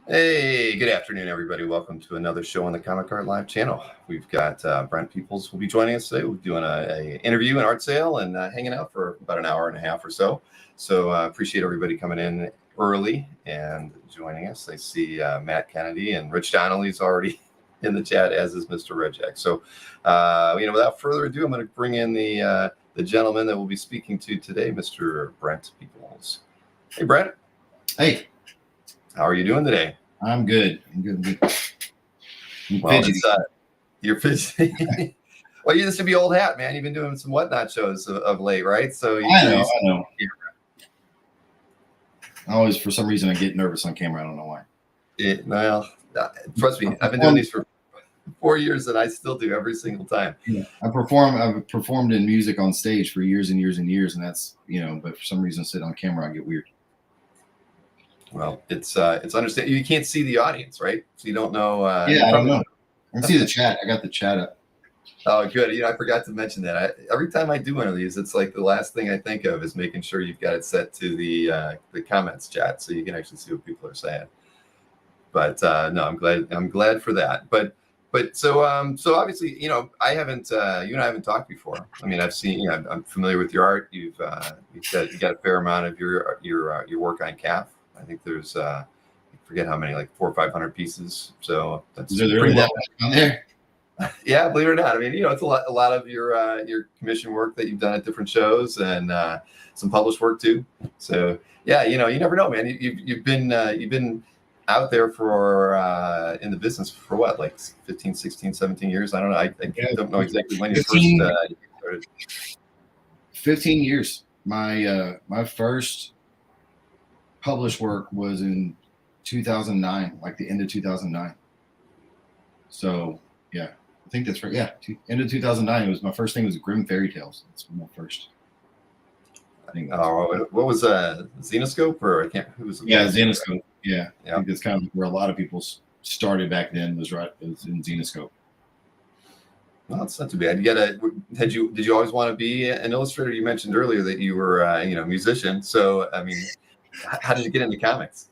Hey, good afternoon, everybody. Welcome to another show on the Comic Art Live channel. We've got Brent Peeples will be joining us today. We're doing a interview and art sale and hanging out for about an hour and a half or so. So appreciate everybody coming in early and joining us. I see Matt Kennedy and Rich Donnelly's already in the chat, as is Mr. Rejek. So, without further ado, I'm going to bring in the gentleman that we'll be speaking to today, Mr. Brent Peeples. Hey, Brent. Hey. How are you doing today? I'm good. I'm good. Well, you're fidgety. Well, you used to be old hat, man. You've been doing some whatnot shows of late, right? So I know. Always, for some reason, I get nervous on camera. I don't know why. Trust me, I've been doing these for 4 years, and I still do every single time. Yeah, I've performed in music on stage for years and years and years, and that's But for some reason, sit on camera, I get weird. Well, it's understandable. You can't see the audience, right? So you don't know. I don't know. I can see the chat. I got the chat up. Oh, good. I forgot to mention that. Every time I do one of these, it's like the last thing I think of is making sure you've got it set to the comments chat so you can actually see what people are saying. But no, I'm glad for that. But so obviously, I haven't you and I haven't talked before. I mean, I've seen, I'm familiar with your art. You got a fair amount of your work on CAF. I think there's I forget how many, like 400 or 500 pieces. So that's pretty that much on there. Yeah, believe it or not. I mean, it's a lot of your commission work that you've done at different shows and some published work too. So yeah, you never know, man. You've been out there for in the business for what, like 15, 16, 17 years? I don't know. I don't know exactly when you first started. 15 years. My first published work was in 2009, like the end of 2009. So yeah, I think that's right. Yeah, end of 2009. It was my first thing. Was Grimm Fairy Tales. That's my first. I think. Oh, what was Zenoscope, or I can't. Who was? Yeah, Zenoscope. Yeah, I think that's kind of where a lot of people started back then. Was in Zenoscope. Well, that's not too bad. Did you always want to be an illustrator? You mentioned earlier that you were a musician. So I mean, how did you get into comics?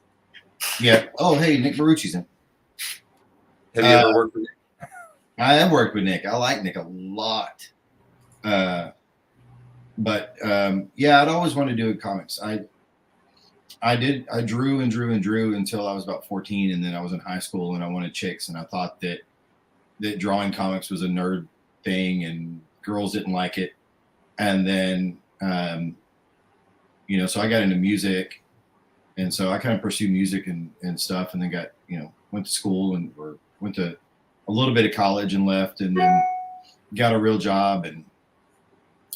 Yeah. Oh, hey, Nick Marucci's in. Have you ever worked with Nick? I have worked with Nick. I like Nick a lot. But I'd always wanted to do comics. I drew and drew until I was about 14, and then I was in high school and I wanted chicks, and I thought that drawing comics was a nerd thing and girls didn't like it. And then so I got into music, and so I kind of pursued music and stuff, and then got went to school and went to a little bit of college and left, and then got a real job, and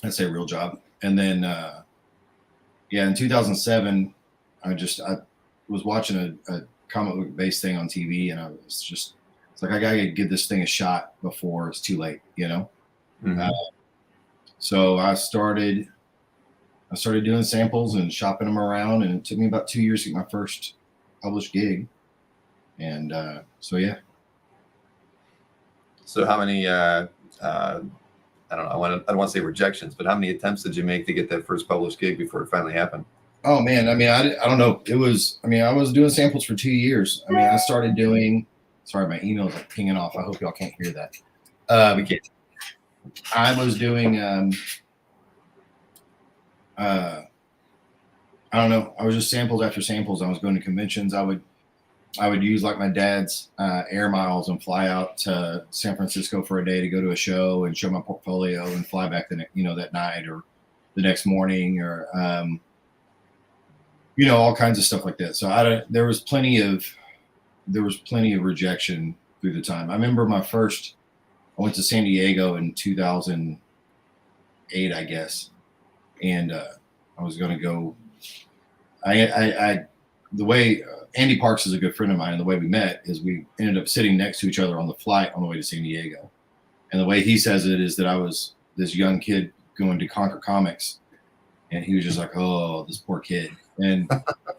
I say real job. And then, in 2007, I was watching a comic book based thing on TV, and I was just, it's like, I got to give this thing a shot before it's too late, Mm-hmm. So I started doing samples and shopping them around, and it took me about 2 years to get my first published gig. And yeah. So how many, I don't know, I don't want to say rejections, but how many attempts did you make to get that first published gig before it finally happened? Oh man, I mean, I don't know. It was, I was doing samples for 2 years. I mean, I started doing, sorry, my email's like pinging off. I hope y'all can't hear that. We can't. I was doing, I don't know. I was just samples after samples. I was going to conventions. I would use like my dad's air miles and fly out to San Francisco for a day to go to a show and show my portfolio and fly back that night or the next morning, or all kinds of stuff like that. So there was plenty of rejection through the time. I remember I went to San Diego in 2008, I guess, and I was going to go. The way Andy Parks is a good friend of mine, and the way we met is we ended up sitting next to each other on the flight on the way to San Diego. And the way he says it is that I was this young kid going to Conquer Comics, and he was just like, "Oh, this poor kid." And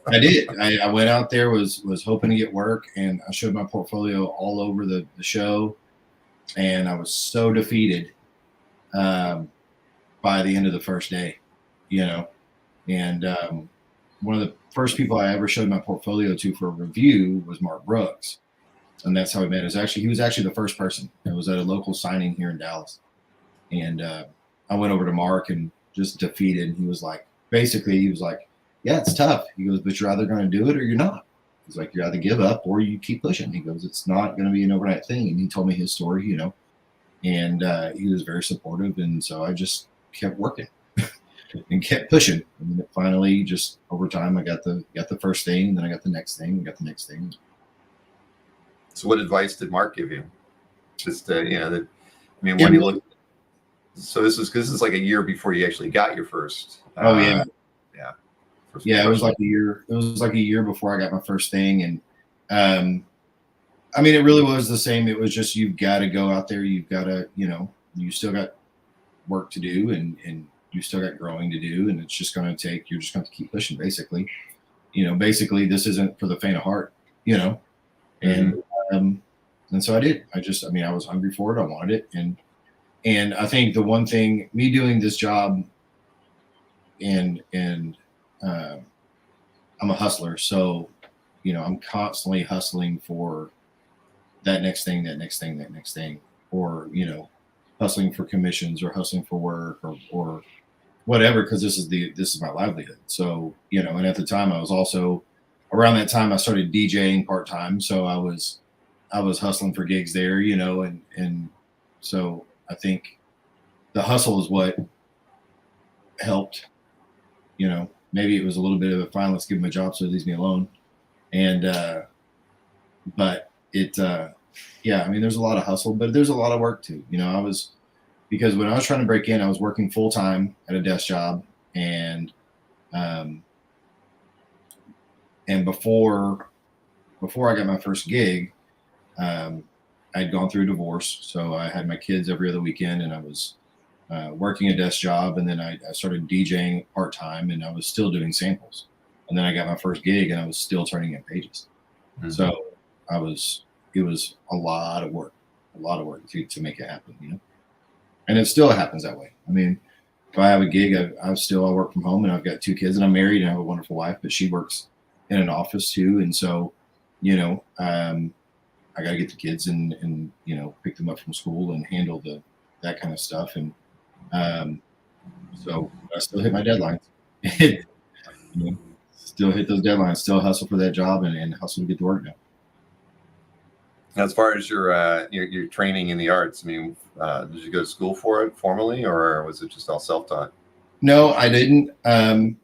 I did. I went out there, was hoping to get work, and I showed my portfolio all over the show, and I was so defeated by the end of the first day, and one of the first people I ever showed my portfolio to for a review was Mark Brooks, and that's how we met. He was actually the first person. It was at a local signing here in Dallas, and I went over to Mark and just defeated. He was like, yeah, it's tough. He goes, but you're either going to do it or you're not. He's like, you either give up or you keep pushing. He goes, it's not going to be an overnight thing. And he told me his story, you know, and he was very supportive. And so I just kept working and kept pushing. And then finally, just over time, I got the first thing, and then I got the next thing, and got the next thing. So what advice did Mark give you? Just, when you look, so this is like a year before you actually got your first. Yeah. Yeah, it was like a year. It was like a year before I got my first thing, and I mean, it really was the same. It was just, you've got to go out there. You've got to, you still got work to do, and you still got growing to do, and it's just going to take. You're just going to keep pushing, basically. Basically, this isn't for the faint of heart, and so I did. I was hungry for it. I wanted it, and I think the one thing, me doing this job, and I'm a hustler, so I'm constantly hustling for that next thing, or hustling for commissions, or hustling for work, or whatever, because this is my livelihood. So and at the time, I was also, around that time, I started DJing part-time, so I was hustling for gigs there, and so I think the hustle is what helped. Maybe it was a little bit of a, fine, let's give him a job so he leaves me alone. And, but it, there's a lot of hustle, but there's a lot of work too. Because when I was trying to break in, I was working full time at a desk job. And before I got my first gig, I'd gone through a divorce. So I had my kids every other weekend, and I was working a desk job, and then I started DJing part-time, and I was still doing samples. And then I got my first gig, and I was still turning in pages. Mm-hmm. So it was a lot of work to make it happen, and it still happens that way. I mean, if I have a gig, I work from home, and I've got 2 kids, and I'm married, and I have a wonderful wife, but she works in an office too. And so, I got to get the kids and pick them up from school and handle that kind of stuff. And, so I still hit my deadlines, still hit those deadlines, still hustle for that job, and hustle to get the work done. As far as your training in the arts, did you go to school for it formally, or was it just all self-taught? No, I didn't. I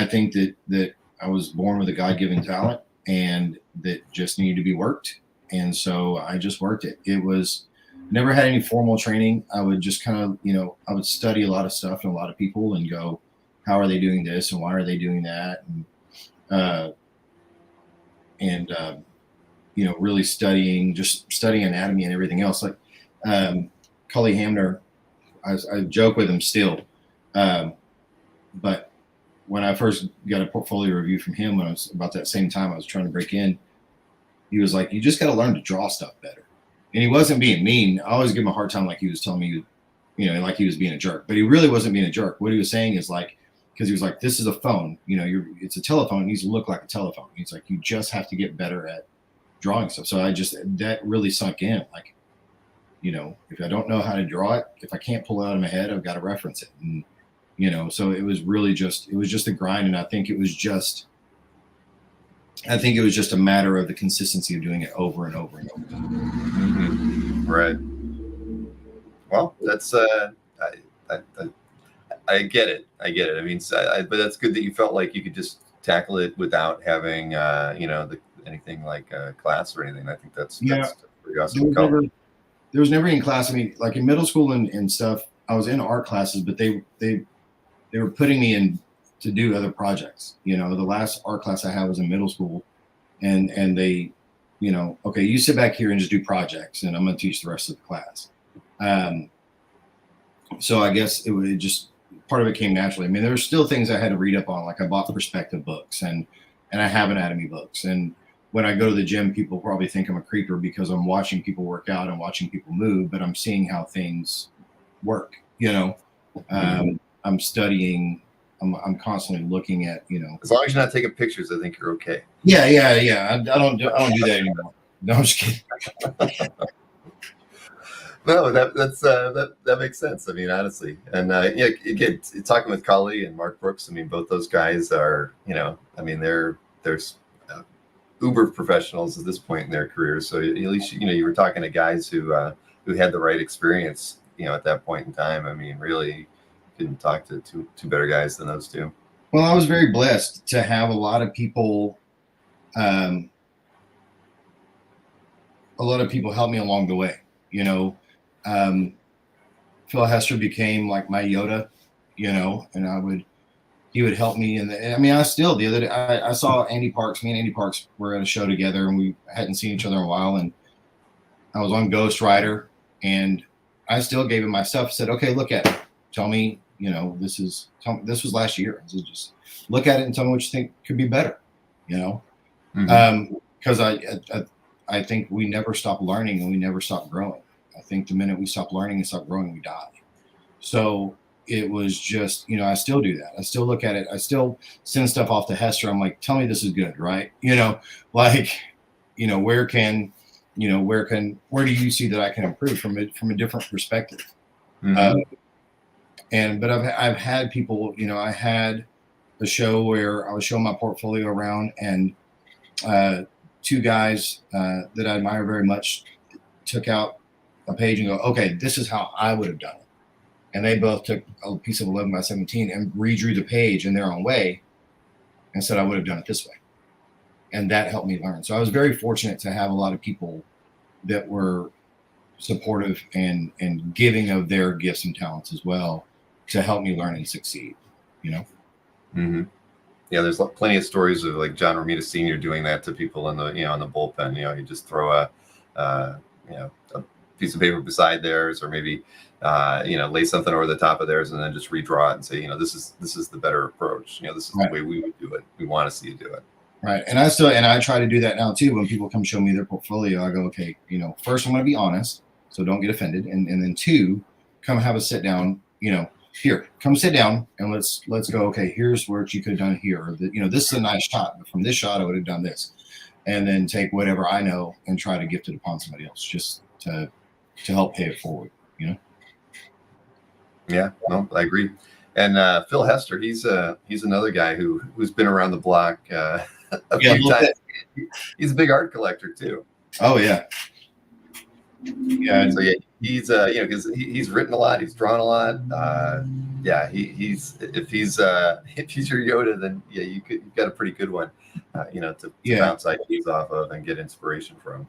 think that I was born with a God-given talent, and that just needed to be worked. And so I just worked it. It was, never had any formal training. I would just kind of, I would study a lot of stuff and a lot of people, and go, how are they doing this, and why are they doing that? And really studying anatomy and everything else. Like Cully Hamner, I joke with him still. But when I first got a portfolio review from him, when I was about that same time I was trying to break in, he was like, you just got to learn to draw stuff better. And he wasn't being mean. I always give him a hard time, like he was telling me, like he was being a jerk. But he really wasn't being a jerk. What he was saying is like, because he was like, this is a phone. It's a telephone. It needs to look like a telephone. He's like, you just have to get better at drawing stuff. So that really sunk in. Like, if I don't know how to draw it, if I can't pull it out of my head, I've got to reference it. And, so it was really just a grind. And I think it was just a matter of the consistency of doing it over and over and over. Mm-hmm. Right. Well, that's I get it. I mean, but that's good that you felt like you could just tackle it without having anything like a class or anything. I think that's pretty awesome. There was never any class. I mean, like in middle school and stuff, I was in art classes, but they were putting me in to do other projects. The last art class I had was in middle school, and they, okay, you sit back here and just do projects, and I'm going to teach the rest of the class. So I guess it just, part of it came naturally. I mean, there were still things I had to read up on. Like I bought perspective books, and I have anatomy books. And when I go to the gym, people probably think I'm a creeper because I'm watching people work out and watching people move, but I'm seeing how things work. I'm studying I'm constantly looking at, As long as you're not taking pictures, I think you're okay. Yeah. I don't do that anymore. No, I'm just kidding. No, that makes sense. I mean, honestly, and again, talking with Cully and Mark Brooks, I mean, both those guys are, I mean, they're uh, uber professionals at this point in their careers. So at least you were talking to guys who had the right experience, at that point in time. I mean, really, couldn't talk to two better guys than those two. Well, I was very blessed to have a lot of people. A lot of people helped me along the way. Phil Hester became like my Yoda, and he would help me. And I mean, the other day, I saw Andy Parks. Me and Andy Parks were at a show together, and we hadn't seen each other in a while. And I was on Ghost Rider, and I still gave him my stuff. Said, "Okay, look at it. Tell me, this was last year. So just look at it and tell me what you think could be better." Because I think we never stop learning and we never stop growing. I think the minute we stop learning and stop growing, we die. So it was just, I still do that. I still look at it. I still send stuff off to Hester. I'm like, tell me this is good, right? Where do you see that I can improve from a different perspective? Mm-hmm. But I've had people, I had a show where I was showing my portfolio around, and two guys that I admire very much took out a page and go, okay, this is how I would have done it. And they both took a piece of 11 by 17 and redrew the page in their own way and said, I would have done it this way. And that helped me learn. So I was very fortunate to have a lot of people that were supportive and giving of their gifts and talents as well to help me learn and succeed, Mm-hmm. Yeah, there's plenty of stories of like John Romita Sr. doing that to people in the in the bullpen. You just throw a piece of paper beside theirs, or maybe lay something over the top of theirs, and then just redraw it and say, this is the better approach. This is right. The way we would do it. We want to see you do it. Right, and I try to do that now too. When people come show me their portfolio, I go, okay, first I'm going to be honest, so don't get offended, and then two, come have a sit down. Here, come sit down and let's go. Okay, here's what you could have done here. Or this is a nice shot, but from this shot I would have done this, and then take whatever I know and try to gift it upon somebody else, just to help pay it forward. Yeah, no, I agree. And Phil Hester, he's another guy who's been around the block a few times. He's a big art collector too. Oh yeah. Yeah, so yeah, he's because he's written a lot, he's drawn a lot. He's if he's your Yoda, then yeah, you've got a pretty good one, to bounce ideas off of and get inspiration from.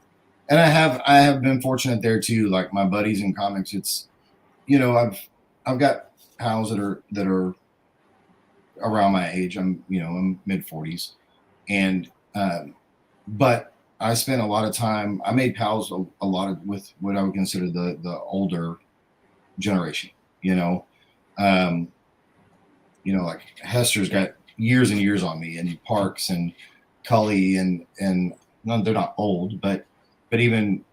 And I have been fortunate there too. Like my buddies in comics, it's I've got pals that are around my age. I'm mid 40s, and but I spent a lot of time. I made pals a lot with what I would consider the older generation. Like Hester's got years and years on me, and Parks and Cully and no, they're not old, but even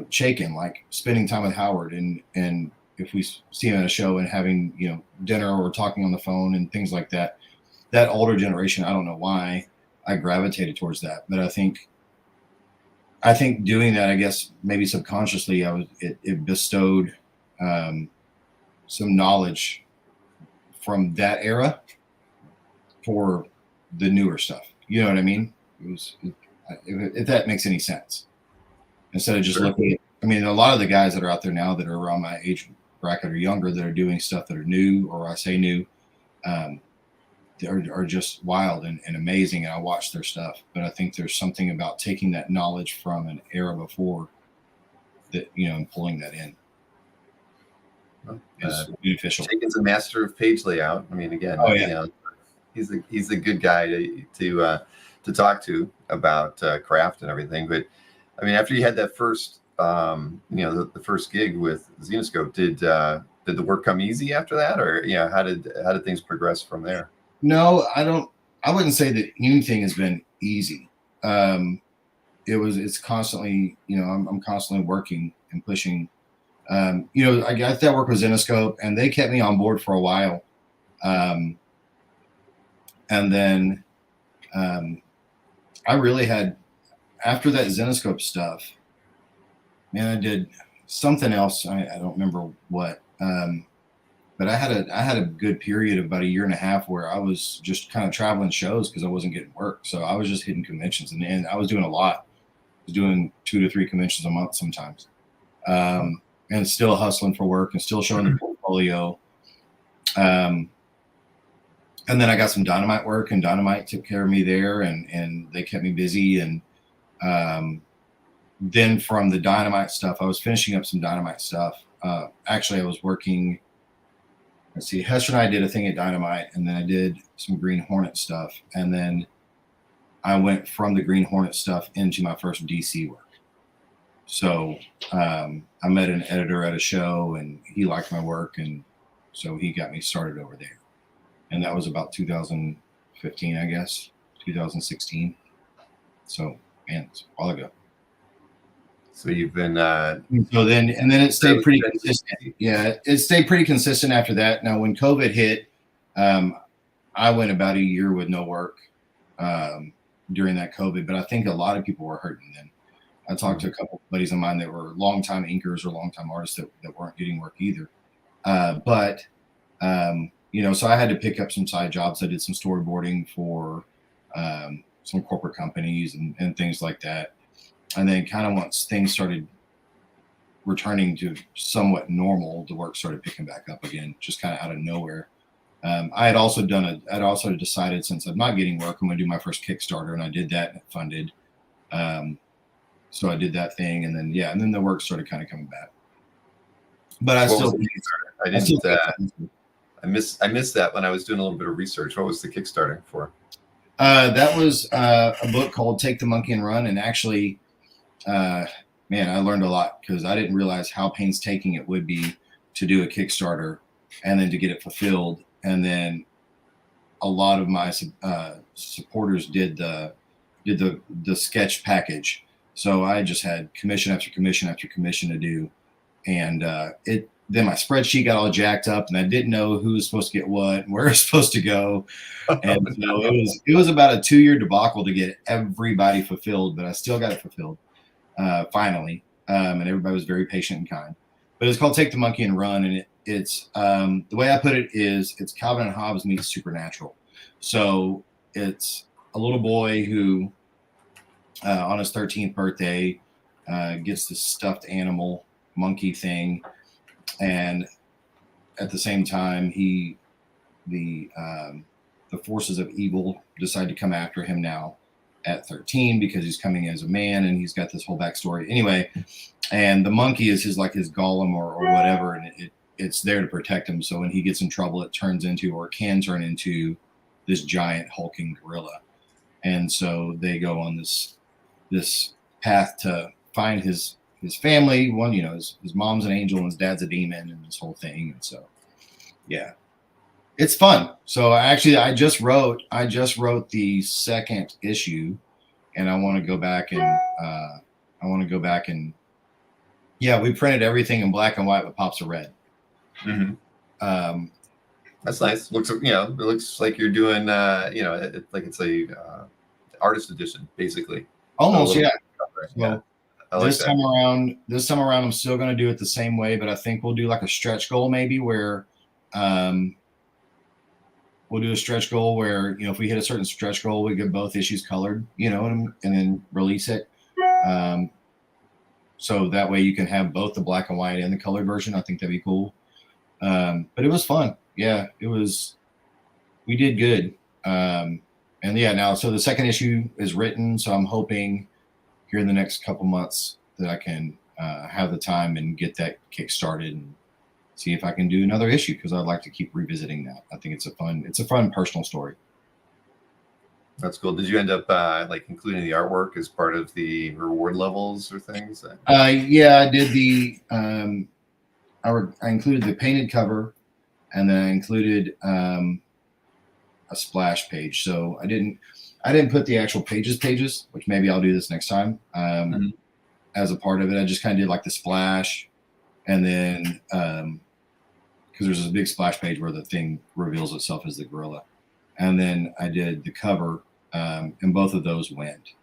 Shaken, like spending time with Howard and if we see him at a show and having dinner or talking on the phone and things like that. That older generation, I don't know why I gravitated towards that, but I think doing that, I guess maybe subconsciously, it bestowed some knowledge from that era for the newer stuff. You know what I mean? If that makes any sense. Instead of just looking at, a lot of the guys that are out there now that are around my age bracket or younger that are doing stuff that are new, or I say new, are just wild and amazing, and I watch their stuff. But I think there's something about taking that knowledge from an era before that, and pulling that in is beneficial. Shaken's a master of page layout. Again, he's a good guy to talk to about craft and everything. But after you had that first the first gig with Xenoscope, did the work come easy after that, or how did things progress from there? No, I wouldn't say that anything has been easy. It's constantly, I'm constantly working and pushing. I got that work with Xenoscope, and they kept me on board for a while. And then I really had, after that Zenoscope stuff, man, I did something else. I don't remember what. But I had a good period of about a year and a half where I was just kind of traveling shows because I wasn't getting work. So I was just hitting conventions, and I was doing a lot. I was doing 2 to 3 conventions a month sometimes, and still hustling for work and still showing the portfolio. And then I got some Dynamite work, and Dynamite took care of me there, and they kept me busy. And then from the Dynamite stuff, I was finishing up some Dynamite stuff. Actually, I was working. Let's see, Hester and I did a thing at Dynamite, and then I did some Green Hornet stuff. And then I went from the Green Hornet stuff into my first DC work. So I met an editor at a show, and he liked my work. And so he got me started over there. And that was about 2015, I guess, 2016. So, man, it's a while ago. So you've been so then it stayed pretty consistent. Yeah, it stayed pretty consistent after that. Now when COVID hit, I went about a year with no work during that COVID, but I think a lot of people were hurting then. I talked to a couple of buddies of mine that were longtime inkers or longtime artists that weren't getting work either. But so I had to pick up some side jobs. I did some storyboarding for some corporate companies and things like that. And then kind of once things started returning to somewhat normal, the work started picking back up again, just kind of out of nowhere. I'd also decided, since I'm not getting work, I'm going to do my first Kickstarter, and I did that, and it funded. So I did that thing, and then the work started kind of coming back. But I missed that when I was doing a little bit of research. What was the Kickstarter for? That was a book called Take the Monkey and Run, and actually. Man, I learned a lot because I didn't realize how painstaking it would be to do a Kickstarter and then to get it fulfilled. And then a lot of my supporters did the sketch package. So I just had commission after commission after commission to do. And then my spreadsheet got all jacked up, and I didn't know who was supposed to get what and where it was supposed to go. And so it was about a 2-year debacle to get everybody fulfilled, but I still got it fulfilled. Finally, and everybody was very patient and kind. But it's called Take the Monkey and Run, and it's the way I put it is it's Calvin and Hobbes meets Supernatural. So it's a little boy who, on his 13th birthday, gets this stuffed animal monkey thing, and at the same time, the forces of evil decide to come after him now. At 13 because he's coming as a man, and he's got this whole backstory anyway, and the monkey is his golem or whatever, and it's there to protect him. So when he gets in trouble, it turns into, or can turn into, this giant hulking gorilla. And so they go on this path to find his family. One, his mom's an angel and his dad's a demon, and this whole thing. And so yeah, it's fun. So I just wrote the second issue, and I want to go back and we printed everything in black and white with pops of red. Mm-hmm. That's nice. It looks like you're doing like it's a artist edition basically. Almost, yeah. So like this time around, I'm still going to do it the same way, but I think we'll do like a stretch goal maybe where. We'll do a stretch goal where, if we hit a certain stretch goal, we get both issues colored, and then release it. So that way you can have both the black and white and the colored version. I think that'd be cool. But it was fun. Yeah, we did good. So the second issue is written. So I'm hoping here in the next couple months that I can have the time and get that kick started and see if I can do another issue, because I'd like to keep revisiting that. I think it's a fun personal story. That's cool. Did you end up including the artwork as part of the reward levels or things? Yeah, I did I included the painted cover, and then I included a splash page. So I didn't put the actual pages, which maybe I'll do this next time. As a part of it, I just kind of did like the splash, and then because there's this big splash page where the thing reveals itself as the gorilla, and then I did the cover, and both of those went.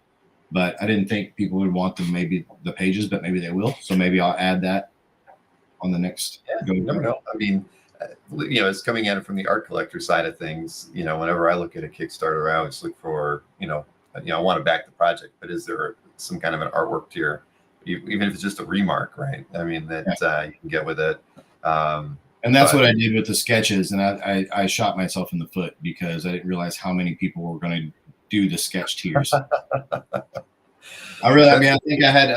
But I didn't think people would want them, maybe the pages, but maybe they will. So maybe I'll add that on the next. Yeah, you never know. I mean, it's coming at it from the art collector side of things. Whenever I look at a Kickstarter, I always look for, I want to back the project, but is there some kind of an artwork tier, even if it's just a remark, right? I mean, that you can get with it. And that's what I did with the sketches, and I shot myself in the foot because I didn't realize how many people were going to do the sketch tiers. I think I had,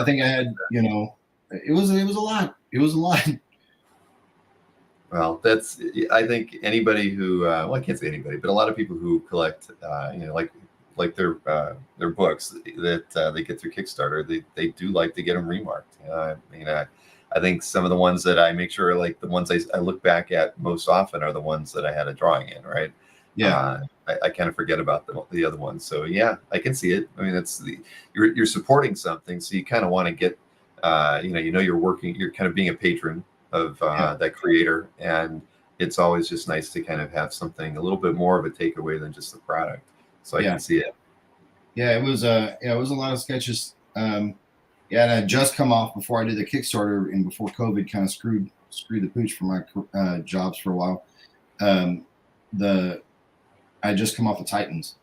it was a lot. It was a lot. Well, I think anybody who, well, I can't say anybody, but a lot of people who collect, like their books that they get through Kickstarter, they do like to get them remarked. I think some of the ones that I make sure, like the ones I look back at most often, are the ones that I had a drawing in, right? Yeah. I kind of forget about the other ones. So yeah, I can see it. I mean, you're supporting something, so you kind of want to get, you're kind of being a patron of that creator, and it's always just nice to kind of have something a little bit more of a takeaway than just the product. So I can see it. Yeah, it was a lot of sketches. And I just come off, before I did the Kickstarter and before COVID kind of screwed the pooch for my jobs for a while. I just come off the Titans,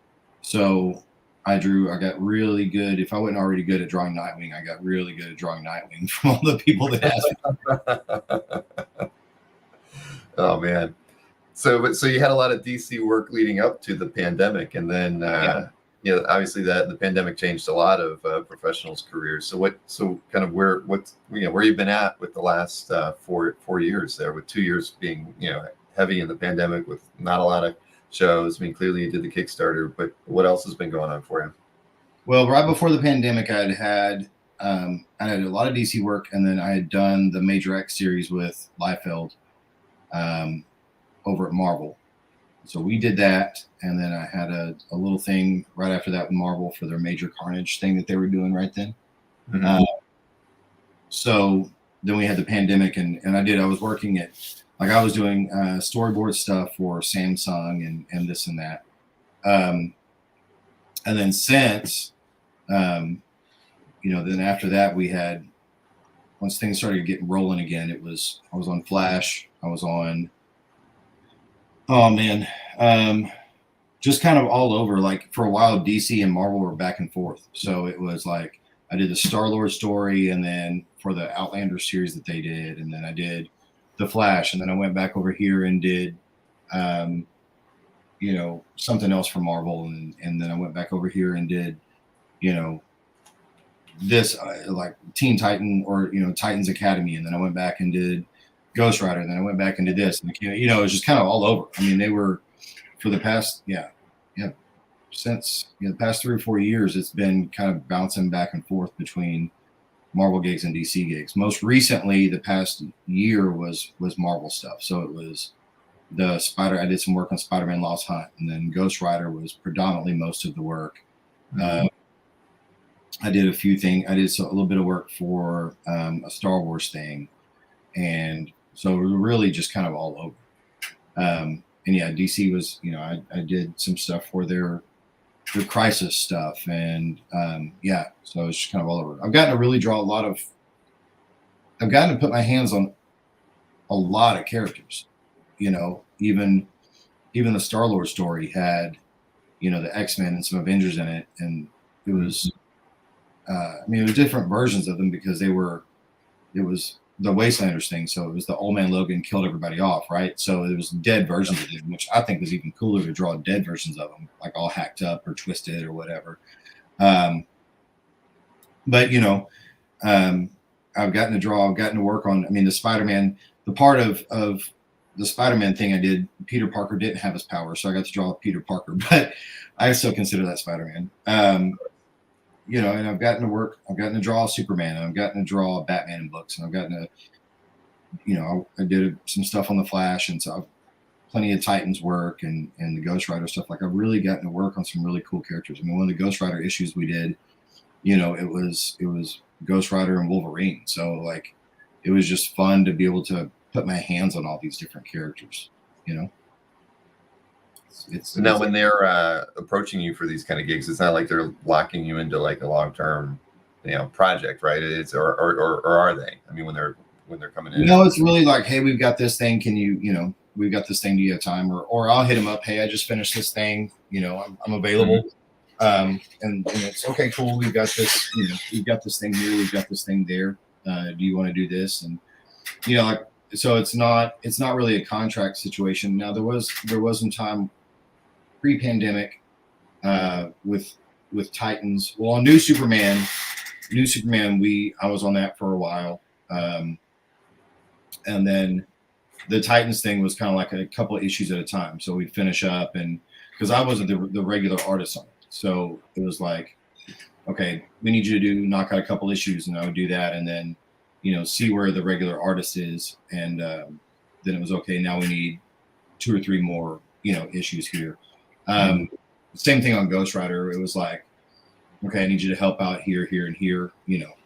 so I got really good. If I wasn't already good at drawing Nightwing, I got really good at drawing Nightwing from all the people that asked me. Oh man. So you had a lot of DC work leading up to the pandemic, and then obviously the pandemic changed a lot of professionals' careers. So kind of where you've been at with the last 4 years there, with 2 years being heavy in the pandemic with not a lot of shows. I mean, clearly you did the Kickstarter, but what else has been going on for you? Well, right before the pandemic, I had a lot of DC work, and then I had done the Major X series with Liefeld over at Marvel. So we did that, and then I had a little thing right after that with Marvel for their Major Carnage thing that they were doing right then. Mm-hmm. So then we had the pandemic, and I was working at, like, I was doing storyboard stuff for Samsung and this and that. And then since, then after that, we had, once things started getting rolling again, I was on Flash. I was on, just kind of all over. Like, for a while, DC and Marvel were back and forth. So it was like, I did the Star-Lord story, and then for the Outlander series that they did, and then I did the Flash, and then I went back over here and did, something else for Marvel, and then I went back over here and did, this like Teen Titan or Titans Academy, and then I went back and did Ghost Rider, and then I went back and did this, and it was just kind of all over. I mean, they were, for the past since the past 3 or 4 years, it's been kind of bouncing back and forth between Marvel gigs and DC gigs. Most recently, the past year was Marvel stuff. So it was I did some work on Spider-Man Lost Hunt, and then Ghost Rider was predominantly most of the work. Mm-hmm. I did a few things. I did a little bit of work for a Star Wars thing, and so we were really just kind of all over. And yeah, DC was, I did some stuff for their Crisis stuff, and so it's just kind of all over. I've gotten to really draw I've gotten to put my hands on a lot of characters. Even the Star-Lord story had, the X-Men and some Avengers in it, and it was, it was different versions of them because it was the Wastelanders thing. So it was the Old Man Logan killed everybody off, right? So it was dead versions of them, which I think was even cooler to draw dead versions of them, like all hacked up or twisted or whatever. But I've gotten to work on, the Spider-Man, the part of the Spider-Man thing I did, Peter Parker didn't have his power, so I got to draw Peter Parker, but I still consider that Spider-Man. And I've gotten to draw Superman, and I've gotten to draw Batman in books, and I've gotten to, I did some stuff on the Flash, and so I've plenty of Titans work and the Ghost Rider stuff. Like, I've really gotten to work on some really cool characters. One of the Ghost Rider issues we did, it was Ghost Rider and Wolverine. So, like, it was just fun to be able to put my hands on all these different characters, it's Now, when they're approaching you for these kind of gigs, it's not like they're locking you into like a long-term, project, right? It's or are they? I mean, when they're coming in. no, it's really like, hey, we've got this thing. Can you, we've got this thing. Do you have time? Or I'll hit them up. Hey, I just finished this thing. I'm available. And it's okay, cool. We've got this. We've got this thing here. We've got this thing there. Do you want to do this? And like, so it's not really a contract situation. Now there was some time pre-pandemic with Titans. Well, on New Superman, I was on that for a while. And then the Titans thing was kind of like a couple of issues at a time. So we'd finish up, and because I wasn't the regular artist on it. So it was like, okay, we need you to knock out a couple issues, and I would do that. And then, see where the regular artist is. And then it was okay. Now we need 2 or 3 more, issues here. Same thing on Ghost Rider. It was like, okay, I need you to help out here, here, and here,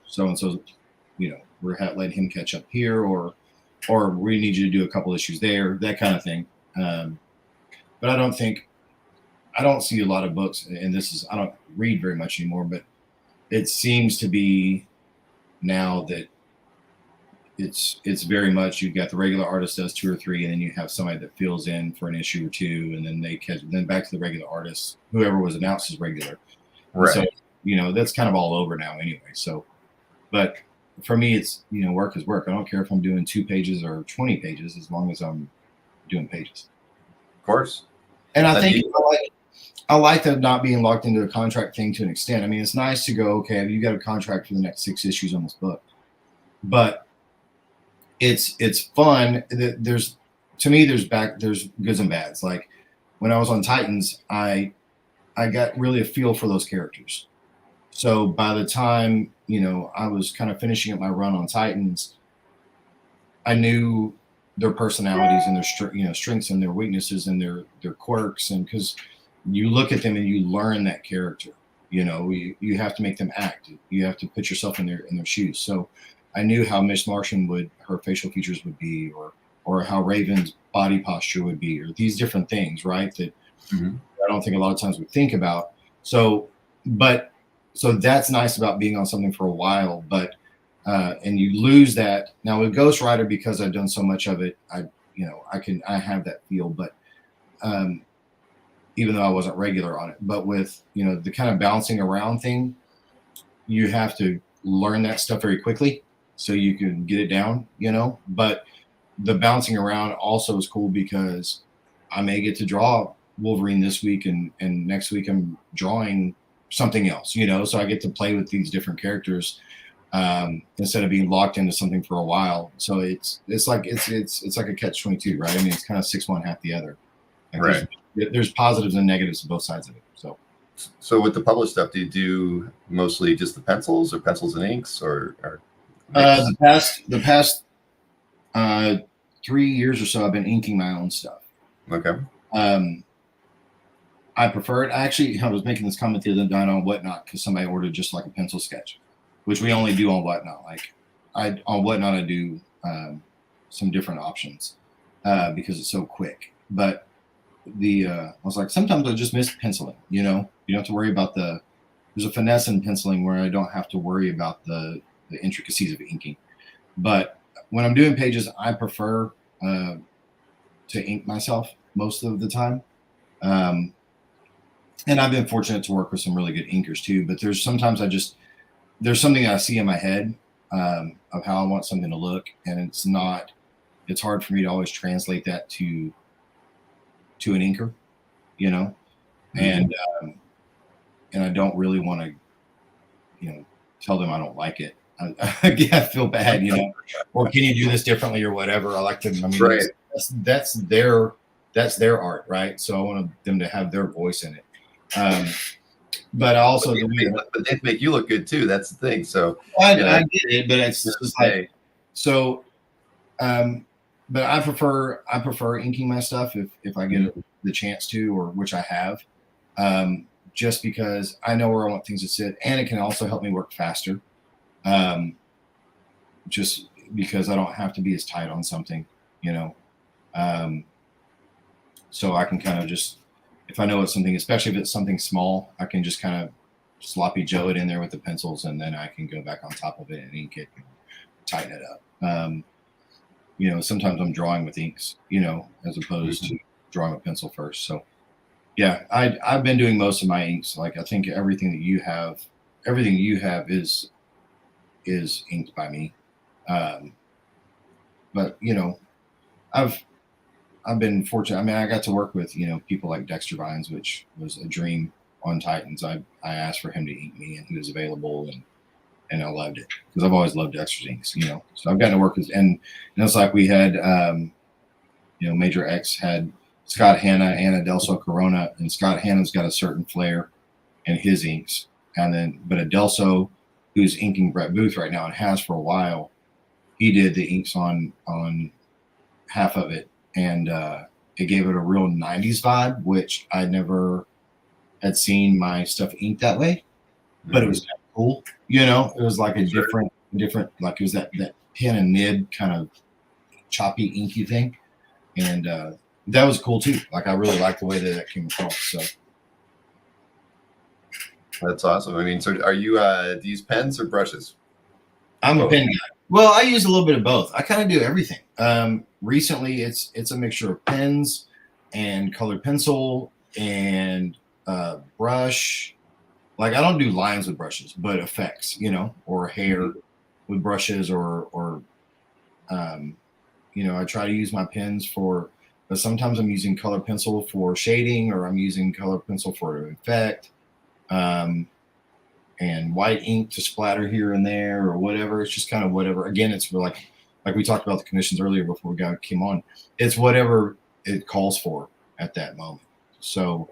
so-and-so, we're letting him catch up here, or we need you to do a couple issues there, that kind of thing. But I don't see a lot of books, and I don't read very much anymore, but it seems to be now that it's very much, you've got the regular artist does 2 or 3, and then you have somebody that fills in for an issue or 2, and then then back to the regular artist, whoever was announced as regular. Right. So, that's kind of all over now anyway. So, but for me, it's, work is work. I don't care if I'm doing 2 pages or 20 pages, as long as I'm doing pages. Of course. And I think I like that not being locked into a contract thing to an extent. I mean, it's nice to go, okay, you got a contract for the next 6 issues on this book, but it's fun. There's goods and bads. Like when I was on Titans, I got really a feel for those characters. So by the time, I was kind of finishing up my run on Titans, I knew their personalities and their strengths and their weaknesses and their quirks. And because you look at them and you learn that character, you have to make them act. You have to put yourself in their shoes. So I knew how Miss Martian her facial features would be, or how Raven's body posture would be, or these different things, right? That I don't think a lot of times we think about. So that's nice about being on something for a while, but and you lose that. Now with Ghost Rider, because I've done so much of it, I have that feel, but even though I wasn't regular on it, but with, the kind of bouncing around thing, you have to learn that stuff very quickly so you can get it down, but the bouncing around also is cool because I may get to draw Wolverine this week, and next week I'm drawing something else, so I get to play with these different characters instead of being locked into something for a while. So it's like a catch-22, right? I mean, it's kind of 6 one, half the other. Like right. There's positives and negatives to both sides of it. So with the published stuff, do you do mostly just the pencils, or pencils and inks, or the past 3 years or so, I've been inking my own stuff. Okay. I prefer it. I was making this comment the other night on Whatnot because somebody ordered just like a pencil sketch, which we only do on Whatnot. Like on Whatnot, I do some different options because it's so quick. But I was like, sometimes I just miss penciling. You don't have to worry about there's a finesse in penciling where I don't have to worry about the intricacies of inking. But when I'm doing pages, I prefer to ink myself most of the time. And I've been fortunate to work with some really good inkers too, but there's sometimes there's something I see in my head of how I want something to look. And it's hard for me to always translate that to an inker, and I don't really want to, tell them I don't like it. I feel bad, or can you do this differently or whatever. I like them. I mean, right. That's their art, right? So I want them to have their voice in it. But also but they make you look good too. That's the thing. So I get it, but it's just like, so. But I prefer inking my stuff if I get the chance to, or which I have, just because I know where I want things to sit, and it can also help me work faster. Just because I don't have to be as tight on something, so I can kind of just if I know it's something, especially if it's something small, I can just kind of sloppy Joe it in there with the pencils, and then I can go back on top of it and ink it and tighten it up. Sometimes I'm drawing with inks, as opposed to drawing with pencil first. So yeah, I've been doing most of my inks. Like I think everything you have is inked by me. But I've been fortunate. I mean, I got to work with people like Dexter Vines, which was a dream on Titans. I asked for him to ink me, and he was available, and I loved it because I've always loved Dexter's inks. So I've gotten to work with, and it's like we had Major X had Scott Hanna and Adelso Corona, and Scott Hanna's got a certain flair in his inks, and then but Adelso, who's inking Brett Booth right now and has for a while, he did the inks on half of it, and it gave it a real 90s vibe, which I never had seen my stuff inked that way, but it was kind of cool. It was like a different, like it was that pen and nib kind of choppy, inky thing. And that was cool too. Like I really liked the way that came across. So That's awesome. I mean, so are you do you use pens or brushes? I'm a pen guy. Well, I use a little bit of both. I kind of do everything. Recently, it's a mixture of pens and colored pencil and brush. Like I don't do lines with brushes, but effects, or hair with brushes, or I try to use my pens but sometimes I'm using color pencil for shading, or I'm using color pencil for an effect, and white ink to splatter here and there or whatever. It's just kind of whatever. Again, it's like we talked about the commissions earlier before we came on. It's whatever it calls for at that moment. So,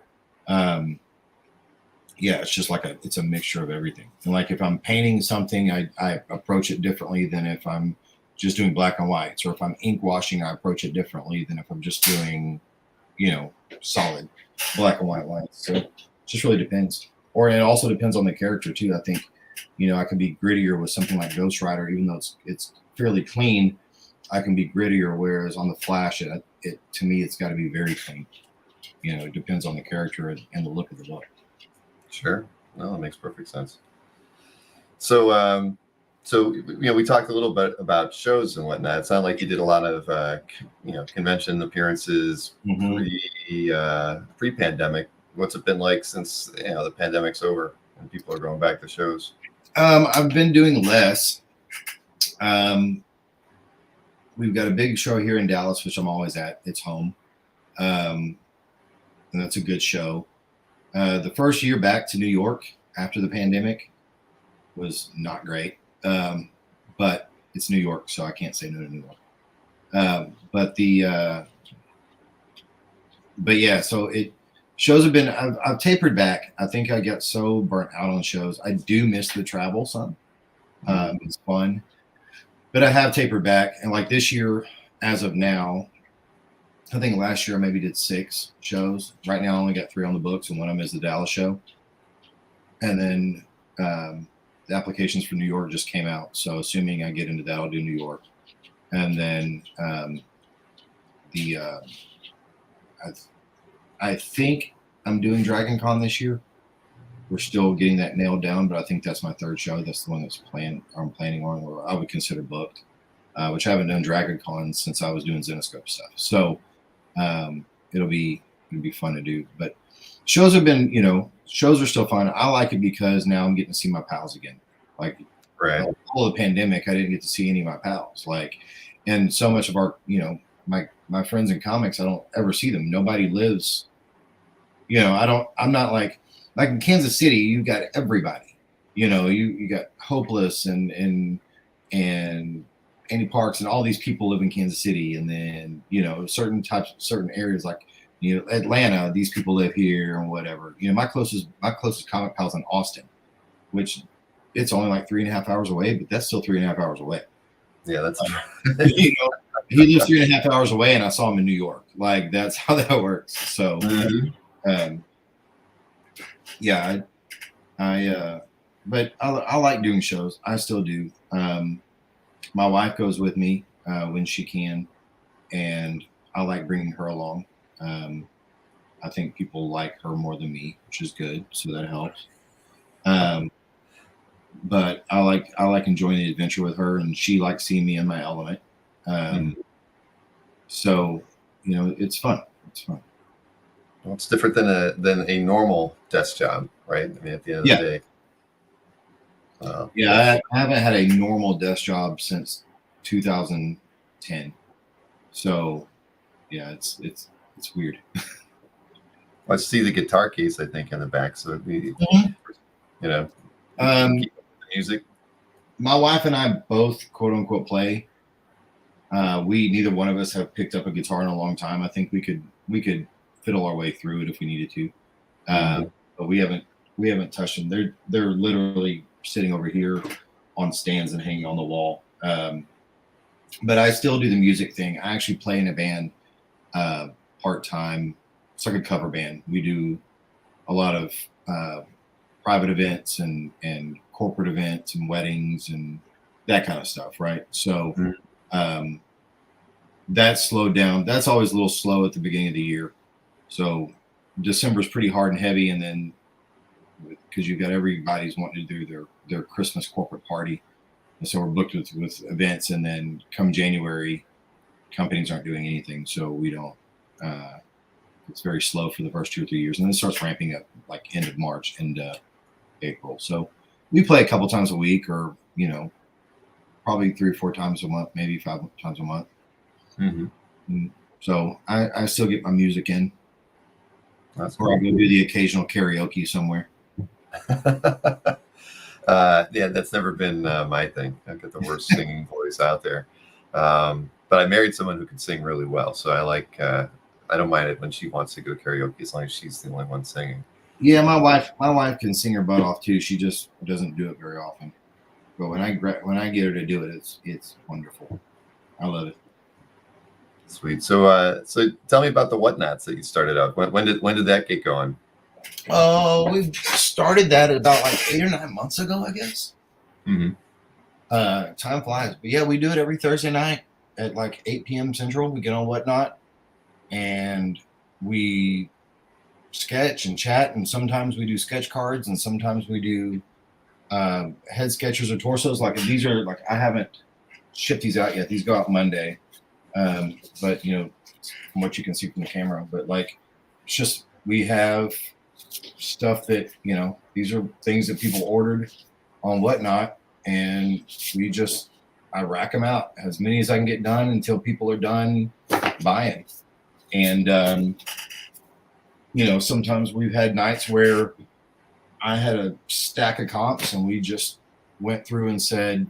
it's just it's a mixture of everything. And like if I'm painting something, I approach it differently than if I'm just doing black and whites, or if I'm ink washing, I approach it differently than if I'm just doing, solid black and white lines. So it just really depends. Or it also depends on the character too. I think, I can be grittier with something like Ghost Rider, even though it's fairly clean. I can be grittier, whereas on the Flash, it to me, it's got to be very clean. It depends on the character and the look of the book. Sure. No, that makes perfect sense. So, we talked a little bit about shows and whatnot. It sounded like you did a lot of, convention appearances pre-pandemic. What's it been like since the pandemic's over and people are going back to shows? I've been doing less. We've got a big show here in Dallas, which I'm always at. It's home, and that's a good show. The first year back to New York after the pandemic was not great, but it's New York, so I can't say no to New York. So shows have been. I've tapered back. I think I got so burnt out on shows. I do miss the travel some. It's fun, but I have tapered back. And like this year, as of now, I think last year I maybe did 6 shows. Right now I only got 3 on the books, and one of them is the Dallas show. And then the applications for New York just came out. So assuming I get into that, I'll do New York. And then I think I'm doing Dragon Con this year. We're still getting that nailed down, but I think that's my 3rd show. That's the one I'm planning on, or I would consider booked, which I haven't done Dragon Con since I was doing Zenoscope stuff. So it'll be fun to do. But shows have been, shows are still fun. I like it because now I'm getting to see my pals again. Like all the pandemic, I didn't get to see any of my pals. And so much of our, my friends in comics, I don't ever see them. Nobody lives, I'm not like in Kansas City, you got everybody, you got Hopeless and Andy Parks and all these people live in Kansas City. And then, certain areas like, Atlanta, these people live here and whatever. My closest comic pal's in Austin, which it's only like 3.5 hours away, but that's still 3.5 hours away. Yeah, that's he lives 3.5 hours away, and I saw him in New York. Like that's how that works. So, but I like doing shows. I still do. My wife goes with me when she can, and I like bringing her along. I think people like her more than me, which is good. So that helps. But I like enjoying the adventure with her, and she likes seeing me in my element. So, it's fun. It's fun. Well, it's different than a normal desk job, right? I mean, at the end of Yeah. the day. I haven't had a normal desk job since 2010. So, yeah, it's weird. I see the guitar case, I think, in the back. So it'd be, keep up the music. My wife and I both quote unquote play. We neither one of us have picked up a guitar in a long time. I think we could fiddle our way through it if we needed to, but we haven't touched them. They're literally sitting over here on stands and hanging on the wall. But I still do the music thing. I actually play in a band part time. It's like a cover band. We do a lot of private events and corporate events and weddings and that kind of stuff, right? So that slowed down. That's always a little slow at the beginning of the year. So December is pretty hard and heavy, and then because you've got everybody's wanting to do their Christmas corporate party, and so we're booked with events, and then come January, companies aren't doing anything, so we don't. It's very slow for the first 2 or 3 years, and then it starts ramping up like end of March, end of April. So we play a couple times a week, or probably 3 or 4 times a month, maybe 5 times a month. So I still get my music in. That's or I'll go do the occasional karaoke somewhere. Yeah, that's never been my thing. I've got the worst singing voice out there. But I married someone who can sing really well, so I don't mind it when she wants to go karaoke as long as she's the only one singing. Yeah, my wife can sing her butt off too. She just doesn't do it very often. But when I get her to do it, it's wonderful. I love it. Sweet. So tell me about the Whatnots that you started up. When did that get going? Oh, we started that about like 8 or 9 months ago, I guess. Time flies, but yeah, we do it every Thursday night at like 8 p.m. Central. We get on Whatnot, and we sketch and chat, and sometimes we do sketch cards, and sometimes we do head sketches or torsos. Like these are like I haven't shipped these out yet. These go out Monday, but from what you can see from the camera, but like it's just we have stuff that these are things that people ordered on Whatnot, and I rack them out as many as I can get done until people are done buying. And sometimes we've had nights where I had a stack of comps and we just went through and said,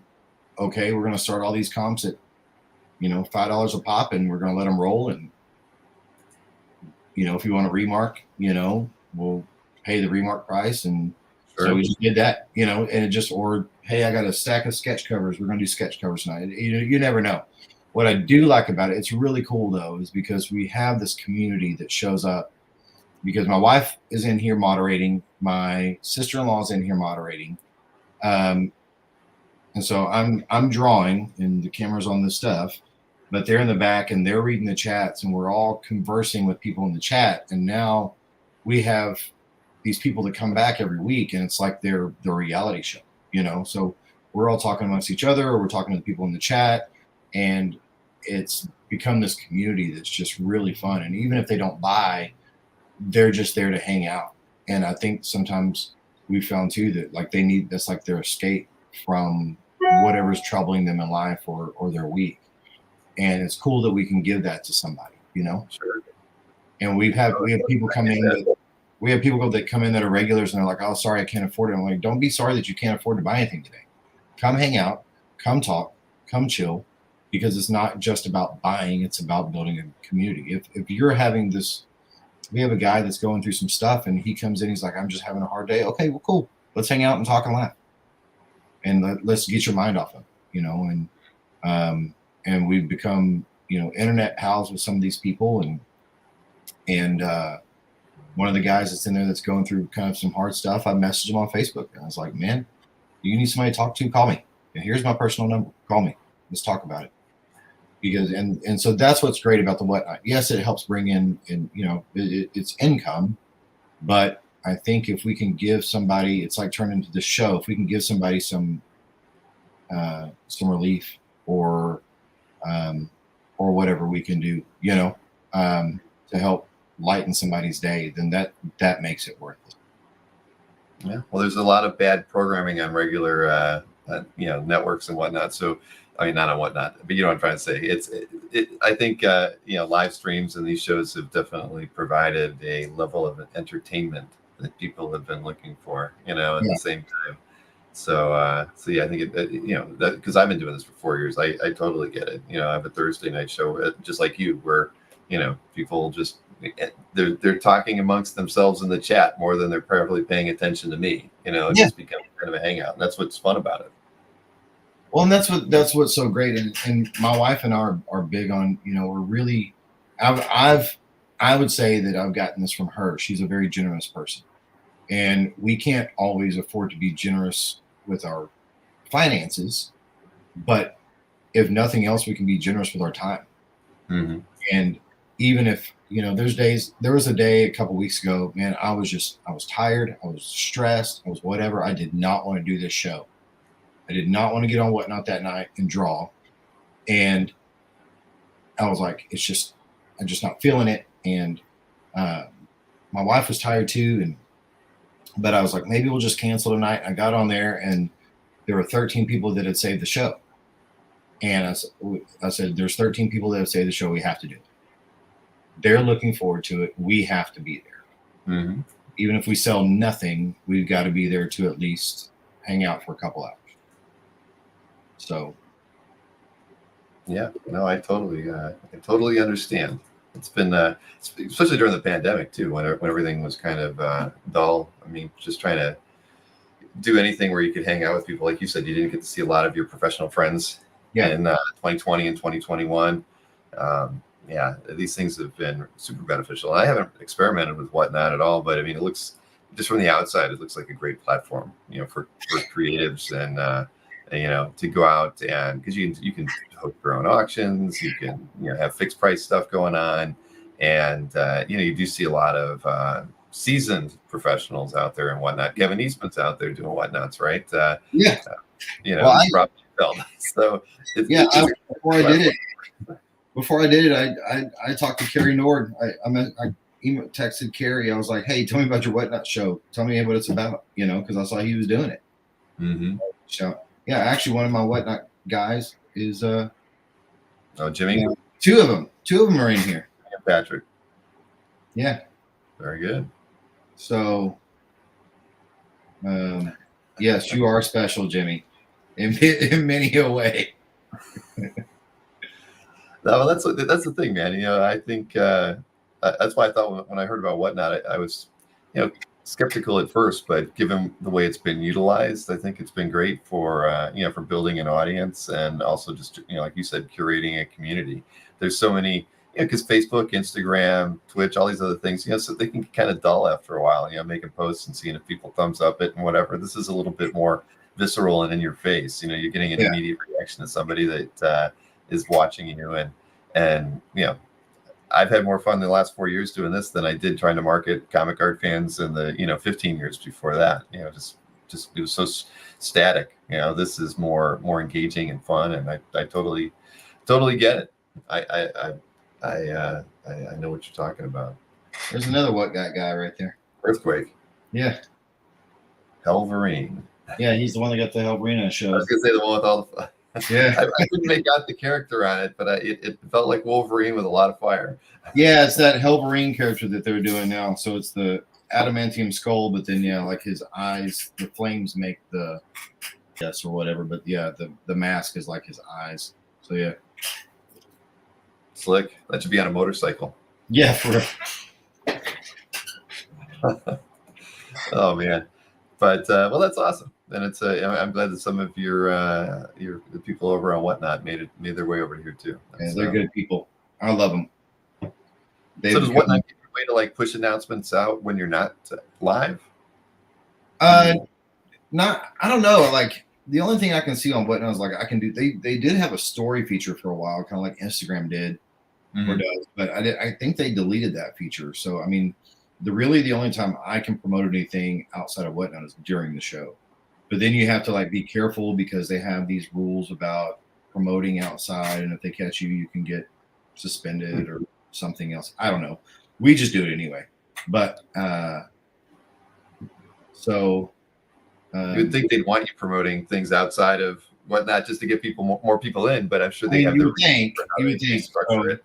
okay, we're going to start all these comps at $5 a pop, and we're going to let them roll. And if you want to remark, we'll pay the remark price. And so we just did that, and it just, or, hey, I got a stack of sketch covers. We're going to do sketch covers tonight. You never know. What I do like about it, it's really cool though, is because we have this community that shows up, because my wife is in here moderating. My sister-in-law is in here moderating. And so I'm drawing and the camera's on this stuff, but they're in the back and they're reading the chats, and we're all conversing with people in the chat. And now we have these people that come back every week, and it's like they're the reality show, so we're all talking amongst each other, or we're talking to the people in the chat, and it's become this community that's just really fun. And even if they don't buy, they're just there to hang out. And I think sometimes we found too that like that's like their escape from whatever's troubling them in life or their week. And it's cool that we can give that to somebody, Sure. And we have people come in that come in that are regulars, and they're like, oh, sorry, I can't afford it. I'm like, don't be sorry that you can't afford to buy anything today. Come hang out, come talk, come chill, because it's not just about buying, it's about building a community. If you're having this, we have a guy that's going through some stuff, and he comes in, he's like, I'm just having a hard day. Okay, well, cool. Let's hang out and talk and laugh. And let's get your mind off of it, and we've become, internet pals with some of these people. And one of the guys that's in there that's going through kind of some hard stuff, I messaged him on Facebook, and I was like, man, you need somebody to talk to, call me. And here's my personal number. Call me. Let's talk about it. because and so that's what's great about the Whatnot. Yes, it helps bring in it's income, but I think if we can give somebody, it's like turning into the show. If we can give somebody some relief or whatever we can do, to help lighten somebody's day, then that makes it worth it. Yeah. Well, there's a lot of bad programming on regular, networks and whatnot. So, I mean, not on whatnot, but you know what I'm trying to say. I think, live streams and these shows have definitely provided a level of entertainment that people have been looking for, at the same time. So, yeah, I think because I've been doing this for 4 years, I totally get it. I have a Thursday night show, just like you, where, people just, they're talking amongst themselves in the chat more than they're probably paying attention to me. It just becomes kind of a hangout. And that's what's fun about it. Well, and that's what's so great. And my wife and I are big on, we're really, I would say that I've gotten this from her. She's a very generous person, and we can't always afford to be generous with our finances, but if nothing else, we can be generous with our time. Mm-hmm. And even if, there was a day a couple weeks ago, man, I was tired. I was stressed. I was whatever. I did not want to do this show. I did not want to get on Whatnot that night and draw. And I was like, I'm just not feeling it. And my wife was tired too. But I was like, maybe we'll just cancel tonight. I got on there and there were 13 people that had saved the show. And I said, there's 13 people that have saved the show. We have to do it. They're looking forward to it. We have to be there. Mm-hmm. Even if we sell nothing, we've got to be there to at least hang out for a couple hours. So. Yeah, no, I totally understand. It's been, especially during the pandemic too, when everything was kind of dull. I mean, just trying to do anything where you could hang out with people. Like you said, you didn't get to see a lot of your professional friends in 2020 and 2021. These things have been super beneficial. I haven't experimented with Whatnot at all, but I mean, it looks, just from the outside, it looks like a great platform, for creatives and, to go out and, because you can host your own auctions, you can have fixed price stuff going on, and you do see a lot of seasoned professionals out there and whatnot. Kevin Eastman's out there doing Whatnots, right? Probably felt so. Before I did it, I talked to Carrie Nord. I texted Carrie. I was like, "Hey, tell me about your Whatnot show. Tell me what it's about." Because I saw he was doing it. Mm-hmm. So yeah, actually, one of my Whatnot guys is Jimmy. Two of them are in here. And Patrick. Yeah. Very good. So, yes, you are special, Jimmy, in many a way. No, that's the thing, man. I think that's why I thought when I heard about Whatnot, I was, skeptical at first, but given the way it's been utilized, I think it's been great for for building an audience and also just like you said, curating a community. There's so many, because Facebook, Instagram, Twitch, all these other things, so they can kind of dull after a while. Making posts and seeing if people thumbs up it and whatever. This is a little bit more visceral and in your face. You're getting an immediate reaction to somebody that is watching you, and I've had more fun the last 4 years doing this than I did trying to market comic art fans in the 15 years before that. Just it was so static. This is more engaging and fun, and I totally get it. I know what you're talking about. There's another Whatnot guy right there. Earthquake. Yeah. Helverine. Yeah, he's the one that got the Helverina show. I was gonna say the one with all the. Yeah, I couldn't make out the character on it, but it felt like Wolverine with a lot of fire. Yeah, it's that Helverine character that they're doing now. So it's the adamantium skull, but then like his eyes, the flames make the or whatever. But yeah, the mask is like his eyes. So yeah, slick. That should be on a motorcycle. Yeah, for real. Oh man, but well, that's awesome. And it's I'm glad that some of your the people over on Whatnot made their way over here too. Yeah, they're good people. I love them. So does Whatnot give you a way to like push announcements out when you're not live? Not. I don't know. Like the only thing I can see on Whatnot is like I can do. They did have a story feature for a while, kind of like Instagram did or does, but I think they deleted that feature. So I mean, the only time I can promote anything outside of Whatnot is during the show. But then you have to like be careful because they have these rules about promoting outside, and if they catch you, you can get suspended or something else. I don't know. We just do it anyway. But so You would think they'd want you promoting things outside of Whatnot just to get people more people in, but I'm sure they have you their would think, structure it.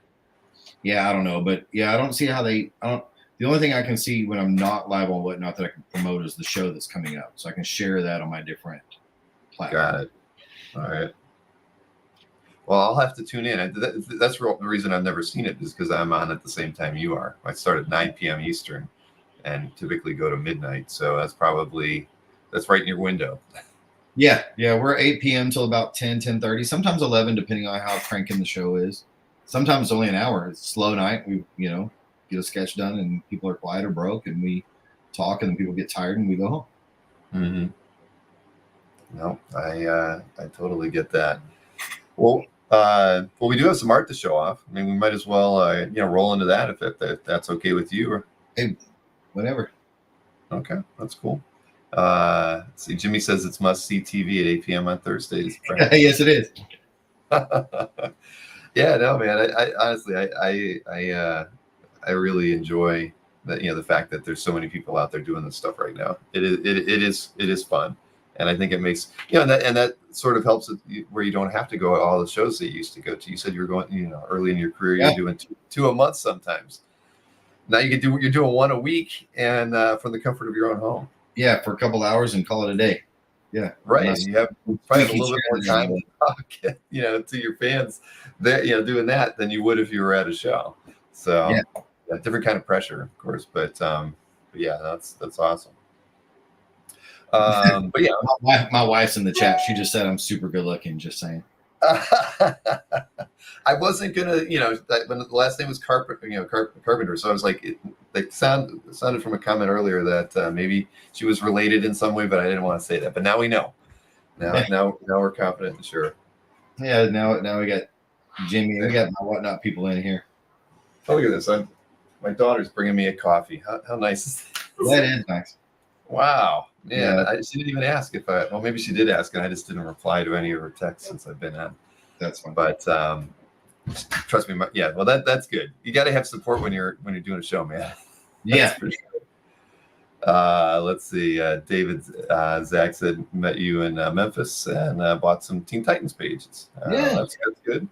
Yeah, I don't know, but yeah, I don't see how they. I don't. The only thing I can see when I'm not live on Whatnot that I can promote is the show that's coming up, so I can share that on my different platforms. Got it. All right. Well, I'll have to tune in. That's the reason I've never seen it is because I'm on at the same time you are. I start at 9 p.m. Eastern, and typically go to midnight. So that's right in your window. Yeah, we're 8 p.m. till about 10:30, sometimes 11, depending on how cranking the show is. Sometimes only an hour. It's a slow night. We get a sketch done, and people are quiet or broke, and we talk, and then people get tired, and we go home. Mm-hmm. No, I totally get that. Well, we do have some art to show off. I mean, we might as well, roll into that if that's okay with you. Or hey, whatever. Okay, that's cool. Let's see, Jimmy says it's must-see TV at 8 p.m. on Thursdays. Yes, it is. Yeah, no, man. I honestly, I really enjoy that. The fact that there's so many people out there doing this stuff right now. It is fun, and I think it makes and that sort of helps where you don't have to go to all the shows that you used to go to. You said you were going, early in your career, you're doing two a month sometimes. Now you're doing one a week, and from the comfort of your own home. Yeah, for a couple hours and call it a day. Yeah, right. You have probably a little bit more time to talk, to your fans, that doing that than you would if you were at a show. So yeah, different kind of pressure, of course, but yeah, that's awesome. But yeah, my wife's in the chat. She just said I'm super good looking. Just saying. I wasn't gonna, when the last name was Carpenter, so I was like, it sounded from a comment earlier that maybe she was related in some way, but I didn't want to say that. But now we know. Now we're confident and sure. Yeah, now we got Jimmy. We got my Whatnot people in here. Oh, look at this! My daughter's bringing me a coffee. How nice is this? That is nice. Wow, man! Yeah. She didn't even ask well, maybe she did ask, and I just didn't reply to any of her texts since I've been on. That's fine. But trust me, well, that's good. You got to have support when you're doing a show, man. Yeah. For sure. Let's see. David Zach said met you in Memphis and bought some Teen Titans pages. That's good.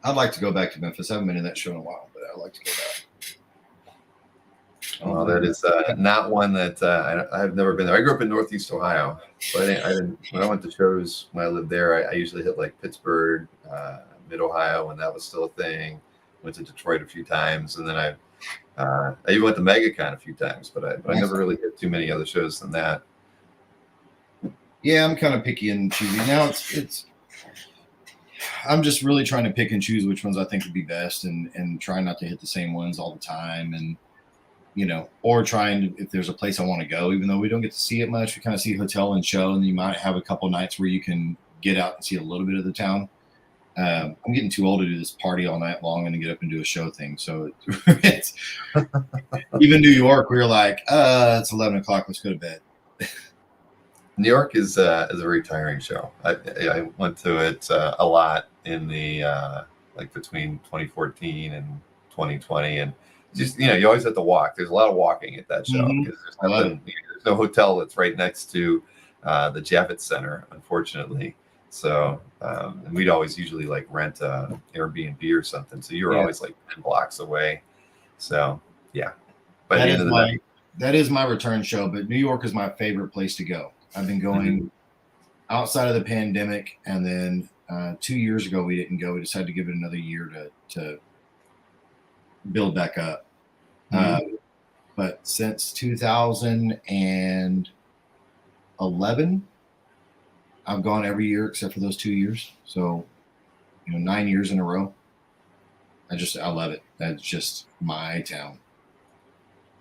I'd like to go back to Memphis. I haven't been in that show in a while, but I'd like to go back. Well, that is not one that I've never been there. I grew up in Northeast Ohio, but I didn't. When I went to shows when I lived there, I usually hit like Pittsburgh, Mid Ohio, when that was still a thing. Went to Detroit a few times, and then I even went to MegaCon a few times, but I never really hit too many other shows than that. Yeah, I'm kind of picky and choosy. Now it's I'm just really trying to pick and choose which ones I think would be best, and try not to hit the same ones all the time, and or trying to, if there's a place I want to go, even though we don't get to see it much, we kind of see hotel and show, and you might have a couple nights where you can get out and see a little bit of the town. I'm getting too old to do this party all night long and then get up and do a show thing. So it's even New York, we were like, it's 11 o'clock. Let's go to bed. New York is a very tiring show. I went to it a lot in the like between 2014 and 2020, and just you always have to walk. There's a lot of walking at that show because there's no hotel that's right next to the Javits Center, unfortunately. So and we'd always usually like rent a Airbnb or something. So you were always like 10 blocks away. So yeah. By the end of the night, that is my return show. But New York is my favorite place to go. I've been going outside of the pandemic, and then 2 years ago we didn't go. We decided to give it another year to build back up. But since 2011, I've gone every year except for those 2 years. So, 9 years in a row. I love it. That's just my town.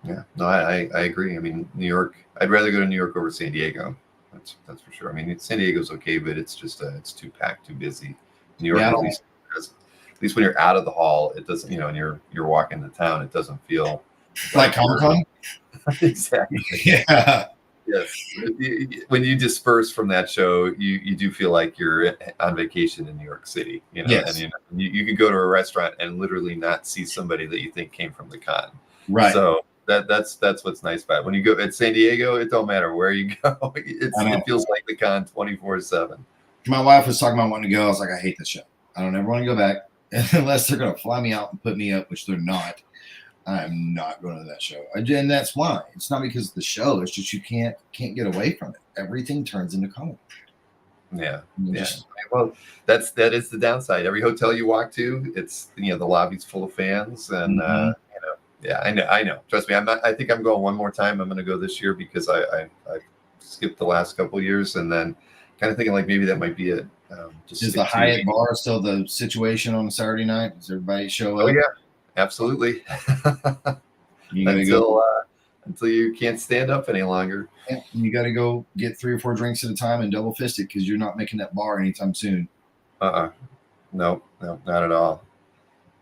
Yeah, no, I agree. I mean, New York, I'd rather go to New York over San Diego. That's for sure. I mean, San Diego's okay, but it's just it's too packed, too busy. New York, Yeah, at least when you're out of the hall, it doesn't, and you're walking to town, it doesn't feel like Comic-Con. Exactly. Yeah. Yes. When you disperse from that show, you do feel like you're on vacation in New York City, Yes. and you can go to a restaurant and literally not see somebody that you think came from the con. Right. So that's what's nice about it. When you go at San Diego, it don't matter where you go. It feels like the con 24/7. My wife was talking about wanting to go. I was like, I hate this show. I don't ever want to go back unless they're going to fly me out and put me up, which they're not. I'm not going to that show. And that's why. It's not because of the show. It's just you can't get away from it. Everything turns into comedy. Yeah. Well, that is the downside. Every hotel you walk to, it's the lobby's full of fans, and yeah, I know. Trust me, I think I'm going one more time. I'm going to go this year because I skipped the last couple of years, and then kind of thinking like maybe that might be it. Is the Hyatt bar still the situation on a Saturday night? Does everybody show up? Oh yeah, absolutely. Until you can't stand up any longer. Yeah, you got to go get 3 or 4 drinks at a time and double fist it because you're not making that bar anytime soon. No, not at all.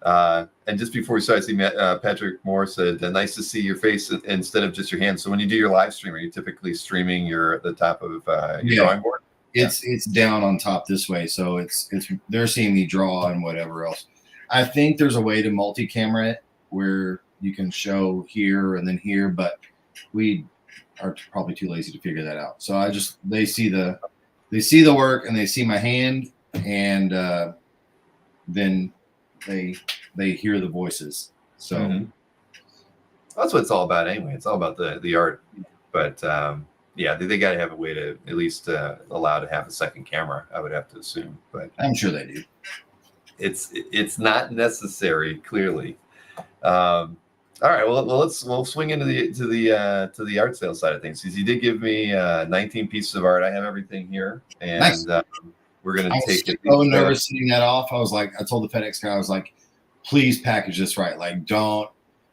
And just before we start, I see Patrick Moore said, nice to see your face instead of just your hands. So when you do your live stream, are you typically streaming the top of your drawing board? It's down on top this way, so it's they're seeing me draw and whatever else. I think there's a way to multi-camera it where you can show here and then here, but we are probably too lazy to figure that out. So they see the work and they see my hand, and then they hear the voices. So that's what it's all about anyway. It's all about the art, but yeah, they got to have a way to at least allow to have a second camera, I would have to assume, but I'm sure they do. It's not necessary, clearly. All right, well we'll swing into the art sales side of things, because you did give me 19 pieces of art. I have everything here, and nice. We're gonna take it. I was so nervous sending that off. I was like, I told the FedEx guy, I was like, please package this right. Like, don't.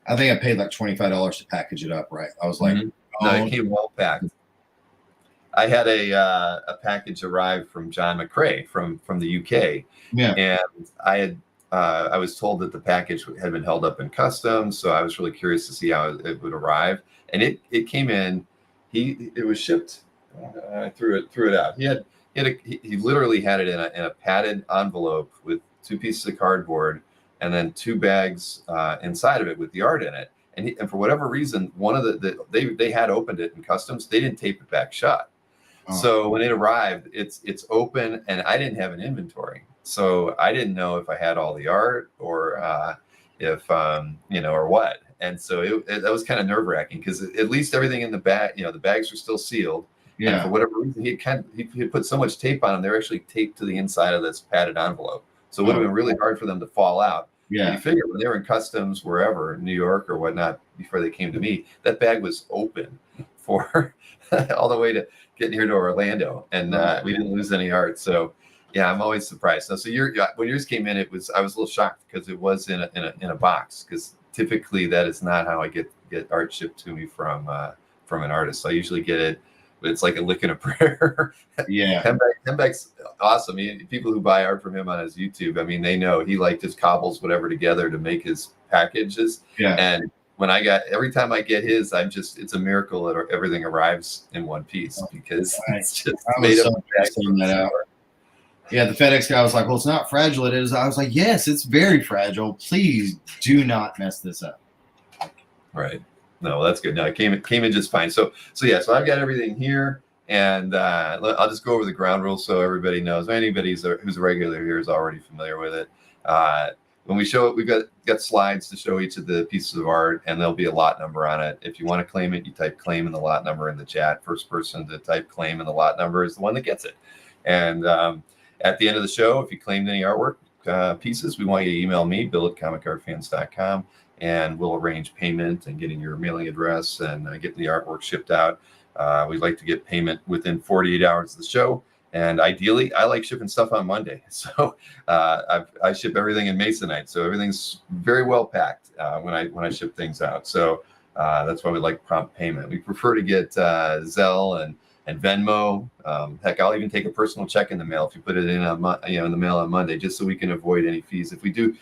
I think I paid like $25 to package it up right. I was like, no, it came well packed. I had a package arrive from John McCrae from the UK, and I was told that the package had been held up in customs, so I was really curious to see how it would arrive, and it came in. It was shipped. I threw it out. He literally had it in a padded envelope with 2 pieces of cardboard and then 2 bags inside of it with the art in it. And for whatever reason, one of they had opened it in customs. They didn't tape it back shut. Oh. So when it arrived, it's open, and I didn't have an inventory. So I didn't know if I had all the art or if or what. And so that was kind of nerve-wracking, because at least everything in the bag, the bags are still sealed. Yeah. And for whatever reason, he put so much tape on them, they're actually taped to the inside of this padded envelope. So it would have been really hard for them to fall out. Yeah. And you figure when they were in customs, wherever, New York or whatnot, before they came to me, that bag was open for all the way to getting here to Orlando, and we didn't lose any art. So yeah, I'm always surprised. So when yours came in, I was a little shocked because it was in a box, because typically that is not how I get art shipped to me from an artist. So I usually get it. It's like a lick and a prayer. Yeah. Hembeck's awesome. People who buy art from him on his YouTube, I mean, they know he just cobbles whatever together to make his packages. Yeah. And every time I get his, it's a miracle that everything arrives in one piece, because it's just made up. Yeah, the FedEx guy was like, well, it's not fragile. It is. I was like, yes, it's very fragile. Please do not mess this up. Right. No, that's good. No, it came in just fine. So I've got everything here, and I'll just go over the ground rules so everybody knows. Anybody who's a regular here is already familiar with it. When we show it, we've got slides to show each of the pieces of art, and there'll be a lot number on it. If you want to claim it, you type claim and the lot number in the chat. First person to type claim and the lot number is the one that gets it. And at the end of the show, if you claimed any artwork pieces, we want you to email me, bill@comicartfans.com. and we'll arrange payment and getting your mailing address and getting the artwork shipped out. We'd like to get payment within 48 hours of the show. And ideally, I like shipping stuff on Monday. So I ship everything in Masonite. So everything's very well packed when I ship things out. So that's why we like prompt payment. We prefer to get Zelle and Venmo. Heck, I'll even take a personal check in the mail if you put it in in the mail on Monday, just so we can avoid any fees. If we do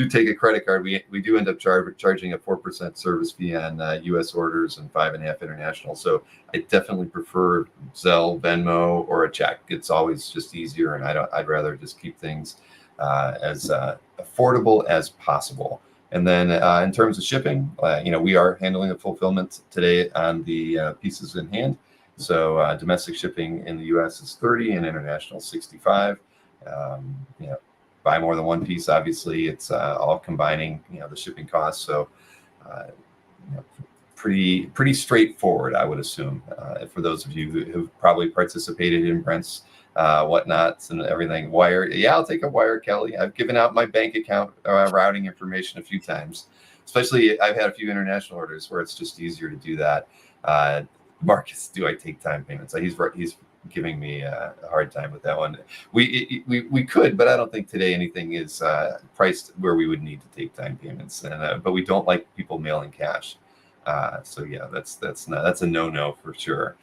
take a credit card, we do end up charging a 4% service fee on U.S. orders and 5.5% international. So I definitely prefer Zelle, Venmo, or a check. It's always just easier, and I'd rather just keep things as affordable as possible. And then in terms of shipping, we are handling the fulfillment today on the pieces in hand. So domestic shipping in the U.S. is 30 and international 65. Buy more than one piece, obviously, it's all combining, the shipping costs. So pretty straightforward, I would assume, for those of you who've probably participated in Brent's whatnots and everything. Wire, yeah, I'll take a wire, Kelly. I've given out my bank account routing information a few times. Especially, I've had a few international orders where it's just easier to do that. Marcus, do I take time payments? He's giving me a hard time with that one. We could, but I don't think today anything is priced where we would need to take time payments. And but we don't like people mailing cash. So yeah, that's a no for sure.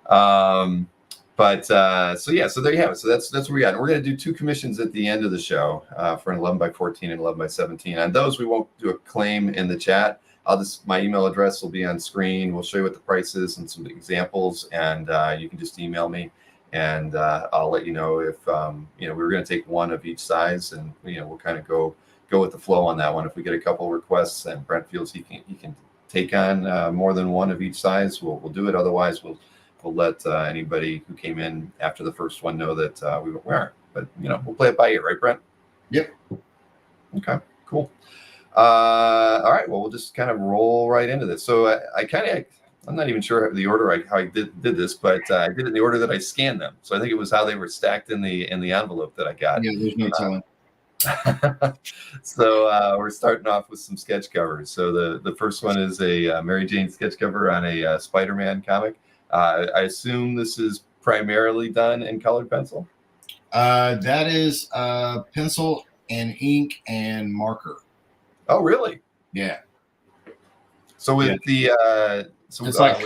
So there you have it. So that's where we got. We're going to do 2 commissions at the end of the show for an 11x14 and 11x17. On those, we won't do a claim in the chat. My email address will be on screen. We'll show you what the price is and some examples, and you can just email me, and I'll let you know if we're going to take one of each size, and we'll kind of go with the flow on that one. If we get a couple requests and Brent feels he can take on more than one of each size, we'll do it. Otherwise, we'll let anybody who came in after the first one know that we weren't. But we'll play it by ear, right, Brent? Yep. Okay. Cool. All right. Well, we'll just kind of roll right into this. So I'm not even sure the order how I did this, but I did it in the order that I scanned them. So I think it was how they were stacked in the envelope that I got. Yeah, there's no telling. So we're starting off with some sketch covers. So the first one is a Mary Jane sketch cover on a Spider-Man comic. I assume this is primarily done in colored pencil. That is pencil and ink and marker. Oh, really? Yeah. So with it's like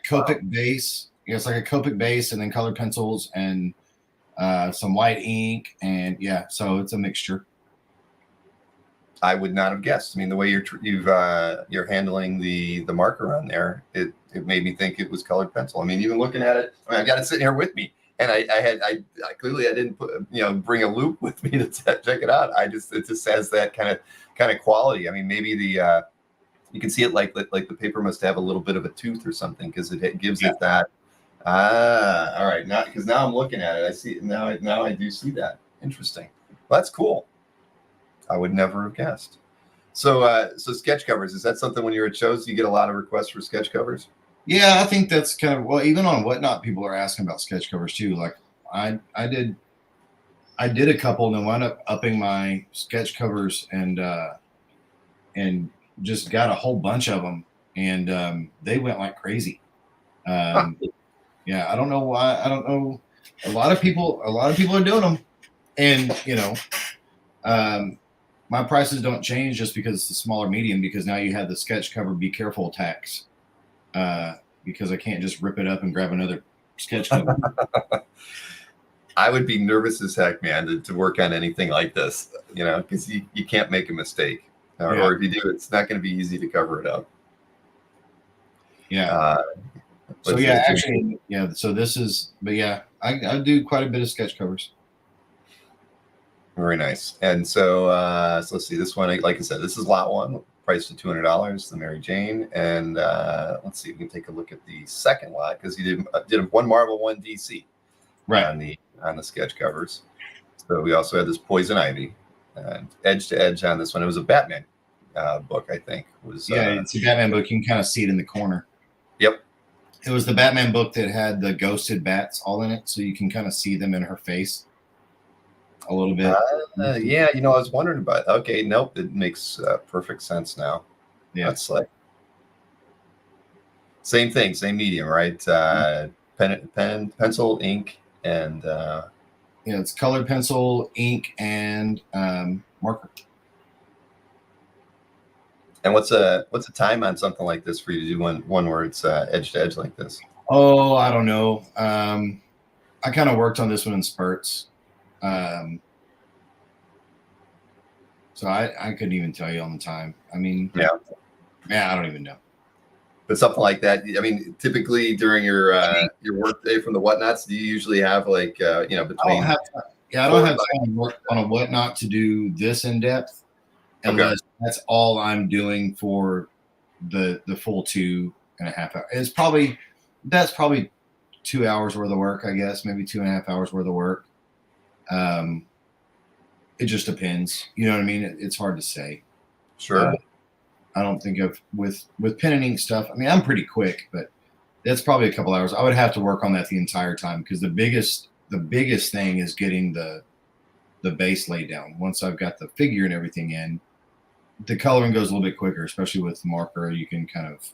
Copic base. Yeah, it's like a Copic base, and then colored pencils and some white ink, and so it's a mixture. I would not have guessed. I mean, the way you're handling the marker on there, it made me think it was colored pencil. I mean, even looking at it, I've got it sitting here with me, and I clearly I didn't bring a loop with me to check it out. It just has that kind of quality. I mean, maybe you can see it like the paper must have a little bit of a tooth or something, because it gives it that. All right, now I'm looking at it, I see it now. I do see that. Interesting. Well, that's cool. I would never have guessed. So sketch covers, is that something when you're at shows you get a lot of requests for sketch covers? Yeah, I think that's kind of, well, even on Whatnot, people are asking about sketch covers too. Like I did a couple, and then wound up upping my sketch covers and just got a whole bunch of them, and they went like crazy. Yeah, I don't know why. I don't know. A lot of people are doing them, and my prices don't change just because it's a smaller medium, because now you have the sketch cover be careful tax, because I can't just rip it up and grab another sketch cover. I would be nervous as heck, man, to work on anything like this, because you can't make a mistake. Or if you do, it's not going to be easy to cover it up. Yeah. So this is, but yeah, I do quite a bit of sketch covers. Very nice. And so let's see, this one, like I said, this is lot 1, priced at $200, the Mary Jane. And let's see, we can take a look at the second lot, because you did one Marvel, one DC, right, on the sketch covers. So we also had this Poison Ivy, edge to edge on this one. It was a Batman book, I think. It's a Batman book. You can kind of see it in the corner. Yep. It was the Batman book that had the ghosted bats all in it, so you can kind of see them in her face a little bit. Yeah, I was wondering about it. Okay, nope, it makes perfect sense now. Yeah, that's like same thing, same medium, right? Pen, pencil, ink, and it's colored pencil, ink, and marker. And what's a time on something like this for you to do one where it's edge to edge like this? Oh, I don't know. I kind of worked on this one in spurts. Um, so I couldn't even tell you on the time. I mean, Yeah. yeah, I don't even know. But something like that. I mean, typically during your work day from the whatnots, do you usually have like I don't between have time. Yeah, I don't 4 have and time to work on a whatnot to do this in depth 5? Okay. unless that's all I'm doing for the full 2.5 hours. That's probably 2 hours worth of work, I guess, maybe 2.5 hours worth of work. It just depends. You know what I mean? It's hard to say. Sure. I don't think of with pen and ink stuff. I mean, I'm pretty quick, but that's probably a couple hours. I would have to work on that the entire time because the biggest thing is getting the base laid down. Once I've got the figure and everything in, the coloring goes a little bit quicker, especially with marker. You can kind of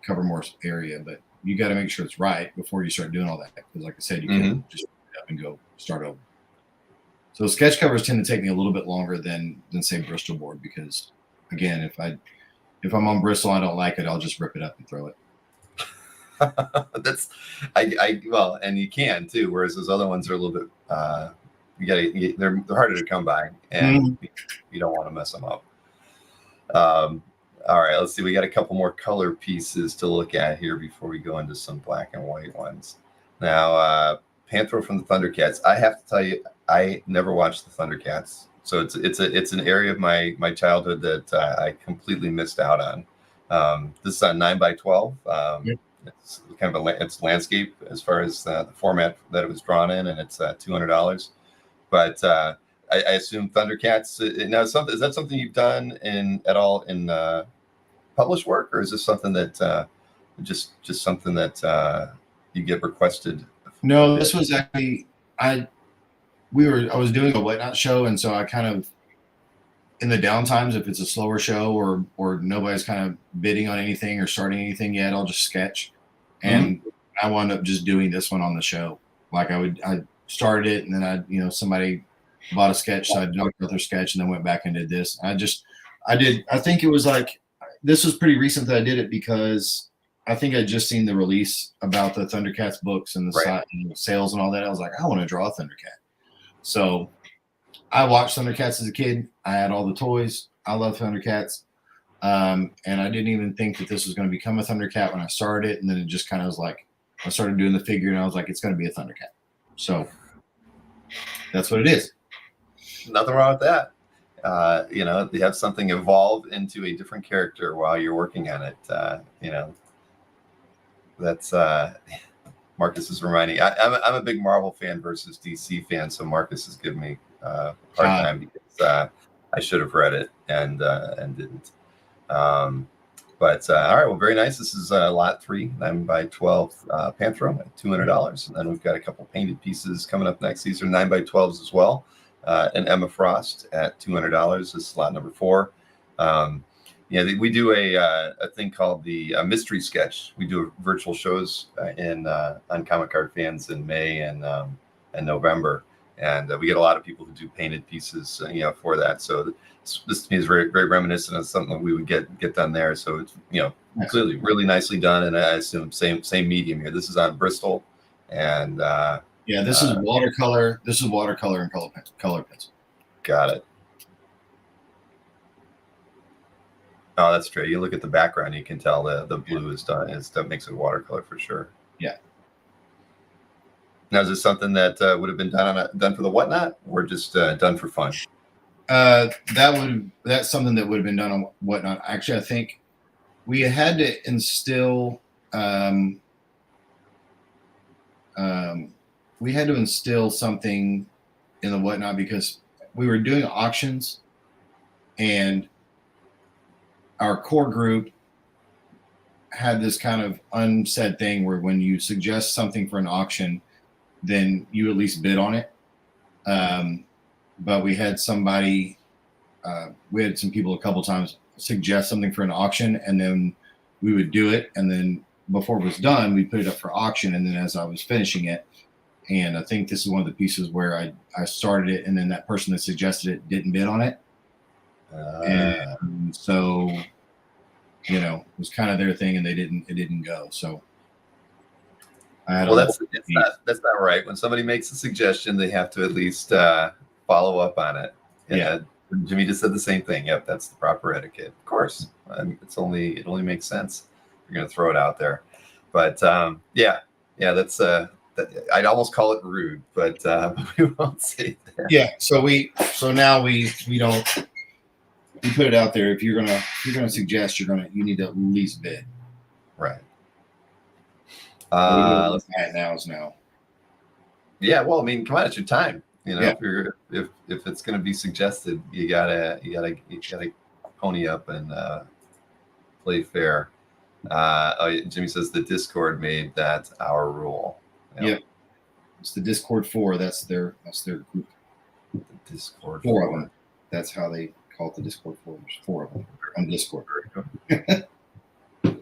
cover more area, but you got to make sure it's right before you start doing all that. Because, like I said, you can just pick it up and go start over. So sketch covers tend to take me a little bit longer than say Bristol board because, again, if I'm on Bristol, I don't like it, I'll just rip it up and throw it. That's I well, and you can too. Whereas those other ones are a little bit they're harder to come by, and you don't want to mess them up. All right, let's see. We got a couple more color pieces to look at here before we go into some black and white ones. Now, Panthro from the Thundercats. I have to tell you, I never watched the Thundercats, so it's an area of my childhood that I completely missed out on. This is on 9x12. Yep. It's kind of it's landscape as far as the format that it was drawn in, and it's $200. But I assume Thundercats. Now, is that something you've done at all in published work, or is this something that just something that you get requested? No, this was actually I was doing a whatnot show, and so I kind of in the downtimes, if it's a slower show or nobody's kind of bidding on anything or starting anything yet, I'll just sketch. And I wound up just doing this one on the show. Like I started it, and then somebody bought a sketch, so I knocked out their sketch and then went back and did this. I think it was like, this was pretty recent that I did it because I think I'd just seen the release about the Thundercats books and the site and the sales and all that. I was like, I want to draw a Thundercat. So I watched Thundercats as a kid. I had all the toys. I love Thundercats. And I didn't even think that this was going to become a Thundercat when I started it. And then it just kind of was like, I started doing the figure and I was like, it's going to be a Thundercat. So that's what it is. Nothing wrong with that. You have something evolve into a different character while you're working on it. That's Marcus is reminding. I'm a big Marvel fan versus DC fan, so Marcus is giving me a hard time because I should have read it and didn't. But all right, well, very nice. This is lot 3, 9x12 Panthro at $200, and then we've got a couple painted pieces coming up next. These are 9x12s as well, and Emma Frost at $200. This is lot number 4. We do a thing called the mystery sketch. We do virtual shows on Comic Card Fans in May and November, and we get a lot of people who do painted pieces, for that. So this to me is very, very reminiscent of something that we would get done there. So it's clearly really nicely done, and I assume same medium here. This is on Bristol, and this is watercolor. This is watercolor and color pencil. Got it. Oh, that's true. You look at the background, you can tell the blue is done. That makes it watercolor for sure. Yeah. Now, is this something that would have been done for the whatnot, or just done for fun? That's something that would have been done on whatnot. Actually, I think we had to instill something in the whatnot because we were doing auctions, and our core group had this kind of unsaid thing where when you suggest something for an auction, then you at least bid on it. But we had some people a couple times suggest something for an auction, and then we would do it. And then before it was done, we put it up for auction. And then as I was finishing it, and I think this is one of the pieces where I started it, and then that person that suggested it didn't bid on it. And so, it was kind of their thing, and it didn't go. So I had Well, a that's not right. When somebody makes a suggestion, they have to at least follow up on it. And Yeah. Jimmy just said the same thing. Yep, that's the proper etiquette. Of course, it only makes sense. You're going to throw it out there, but yeah, that's I'd almost call it rude, but we won't say that. Yeah. So now we don't. We put it out there. If you're gonna suggest, you need to at least bid. Right. Now. Yeah. Well, I mean, come on, it's your time. You know, Yeah. if it's going to be suggested, you gotta pony up and play fair. Jimmy says the Discord made that our rule. Yep. It's the Discord 4. That's their group. The Discord 4 of them. That's how they call it, the Discord 4. There's 4 of them on Discord.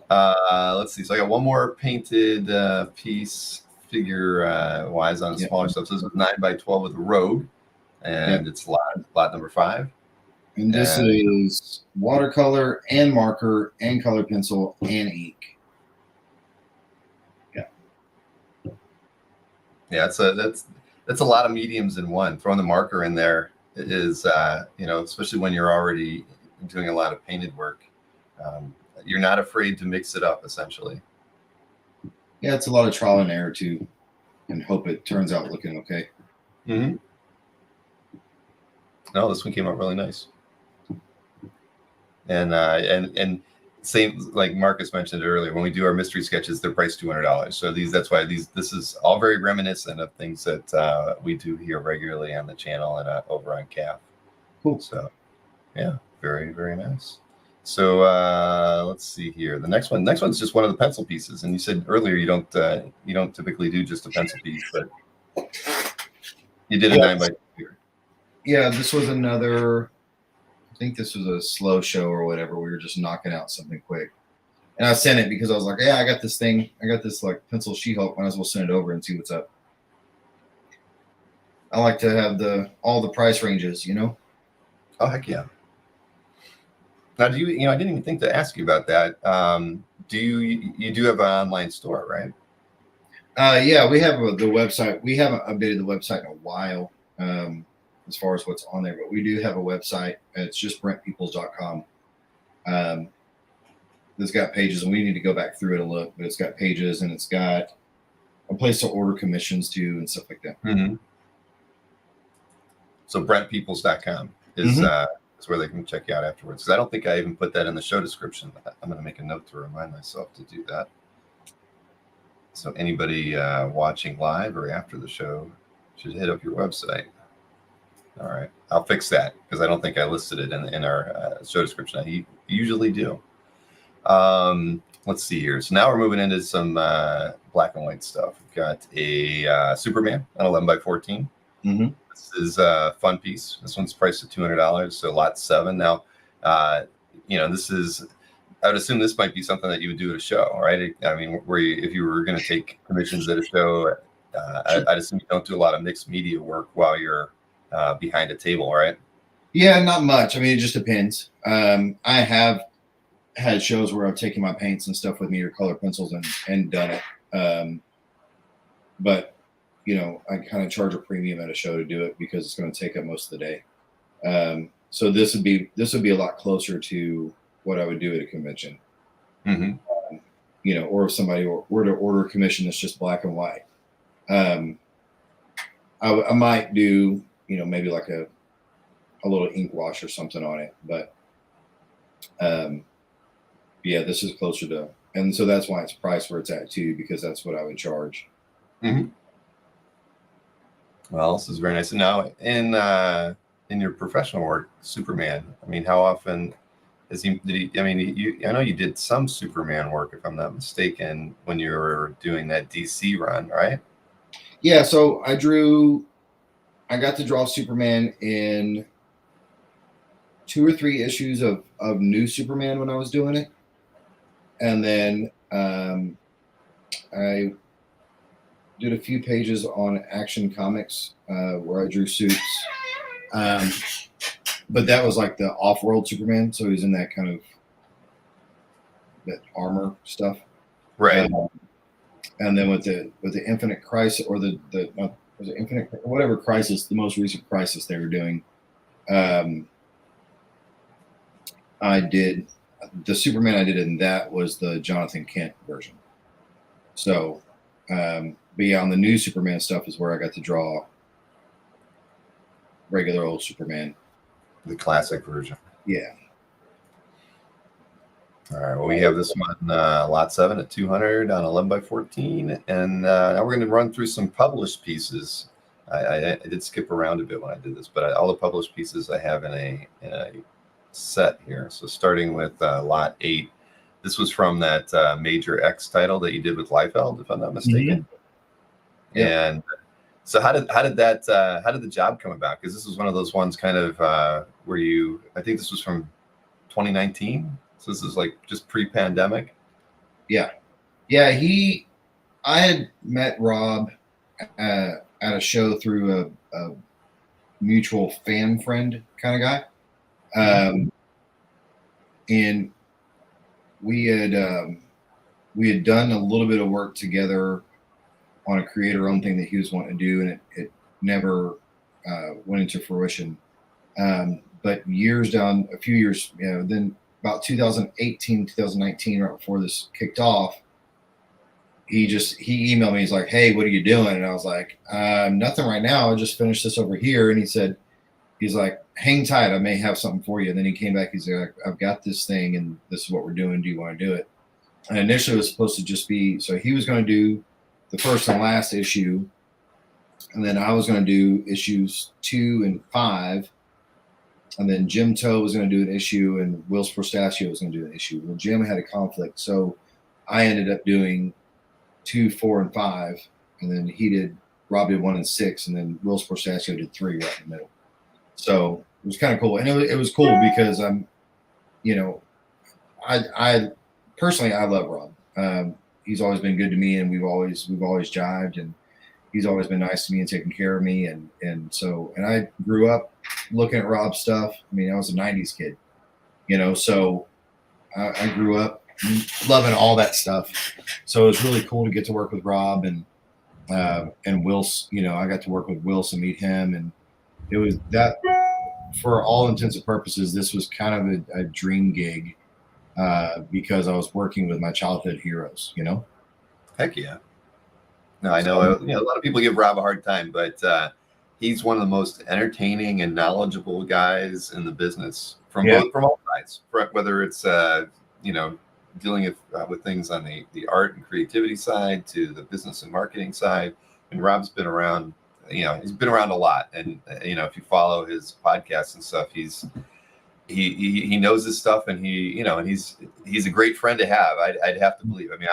Let's see. So I got one more painted piece figure wise on smaller stuff. So this is 9x12 with a rogue, and it's lot number 5. And this is watercolor and marker and color pencil and ink. Yeah. Yeah, that's a lot of mediums in one. Throwing the marker in there is, especially when you're already doing a lot of painted work, you're not afraid to mix it up, essentially. Yeah, it's a lot of trial and error too, and hope it turns out looking okay. Mm-hmm. No, this one came out really nice. And same like Marcus mentioned earlier, when we do our mystery sketches, they're priced $200. So this is all very reminiscent of things that we do here regularly on the channel and over on CAF. Cool. So yeah, very, very nice. So let's see here. The next one's just one of the pencil pieces. And you said earlier you don't typically do just a pencil piece, but you did a 9x2 here. Yeah, this was another. I think this was a slow show or whatever. We were just knocking out something quick, and I sent it because I was like, "Yeah, I got this thing. I got this like pencil She-Hulk. Might as well send it over and see what's up." I like to have all the price ranges, you know. Oh heck yeah! Now, do you I didn't even think to ask you about that. Do you do have an online store, right? Yeah, we have the website. We haven't updated the website in a while. As far as what's on there, but we do have a website. It's just brentpeeples.com. It's got pages, and we need to go back through it and look, but it's got pages, and it's got a place to order commissions too and stuff like that. Mm-hmm. So brentpeeples.com is where they can check you out afterwards. Because I don't think I even put that in the show description. I'm going to make a note to remind myself to do that. So anybody watching live or after the show should hit up your website. All right, I'll fix that because I don't think I listed it in our show description. I usually do. Let's see here. So now we're moving into some black and white stuff. We've got a Superman on 11x14. Mm-hmm. This is a fun piece. This one's priced at $200, so lot 7. Now, this is. I would assume this might be something that you would do at a show, right? I mean, if you were going to take commissions at a show, I'd assume you don't do a lot of mixed media work while you're behind a table, right? Yeah, not much. I mean, it just depends. I have had shows where I've taken my paints and stuff with me or color pencils and done it. But I kind of charge a premium at a show to do it because it's going to take up most of the day. So this would be a lot closer to what I would do at a convention. Mm-hmm. Or if somebody were to order a commission that's just black and white. I might do, maybe like a little ink wash or something on it, but yeah, this is closer to, and so that's why it's priced where it's at too, because that's what I would charge. Mm-hmm. Well, this is very nice. And now in your professional work, Superman, I mean, how often I know you did some Superman work, if I'm not mistaken, when you were doing that DC run, right? Yeah, so I got to draw Superman in 2 or 3 issues of New Superman when I was doing it. And then I did a few pages on Action Comics where I drew suits. But that was like the off-world Superman, so he's in that kind of that armor stuff. Right. and then with the Infinite Crisis, or was it Infinite, whatever Crisis, the most recent Crisis they were doing. I did the Superman I did in that was the Jonathan Kent version. So, but yeah, on the new Superman stuff is where I got to draw regular old Superman, the classic version. Yeah. All right. Well, we have this one, lot 7 at 200 on 11 by 14, and now we're going to run through some published pieces. I did skip around a bit when I did this, but all the published pieces I have in a set here. So starting with lot 8, this was from that Major X title that you did with Liefeld, if I'm not mistaken. Mm-hmm. Yeah. And so how did the job come about? Because this was one of those ones kind of where I think this was from 2019. So this is like just pre-pandemic. Yeah. I had met Rob at a show through a mutual fan friend kind of guy. And we had done a little bit of work together on a creator-owned thing that he was wanting to do, and it never went into fruition. But a few years, then about 2018, 2019, right before this kicked off, he emailed me. He's like, "Hey, what are you doing?" And I was like, "Nothing right now. I just finished this over here." And he's like, "Hang tight. I may have something for you." And then he came back. He's like, "I've got this thing, and this is what we're doing. Do you want to do it?" And initially, it was supposed to just be, so he was going to do the first and last issue, and then I was going to do issues 2 and 5. And then Jim Toe was going to do an issue, and Will Prostachio was going to do an issue. Well, Jim had a conflict, so I ended up doing 2, 4, and 5, and then Rob did 1 and 6, and then Will Prostachio did 3 right in the middle. So it was kind of cool, and it was cool because I personally I love Rob. He's always been good to me, and we've always jived, and he's always been nice to me and taking care of me. And I grew up looking at Rob's stuff. I mean, I was a 90s kid, so I grew up loving all that stuff. So it was really cool to get to work with Rob and Wills. I got to work with Wills and meet him. And it was that, for all intents and purposes, this was kind of a dream gig because I was working with my childhood heroes, Heck yeah. No, I know, a lot of people give Rob a hard time, but he's one of the most entertaining and knowledgeable guys in the business from all sides, whether it's, dealing with things on the art and creativity side to the business and marketing side. And Rob's been around, he's been around a lot. And, if you follow his podcasts and stuff, he knows his stuff, and he's a great friend to have. I'd have to believe. I mean,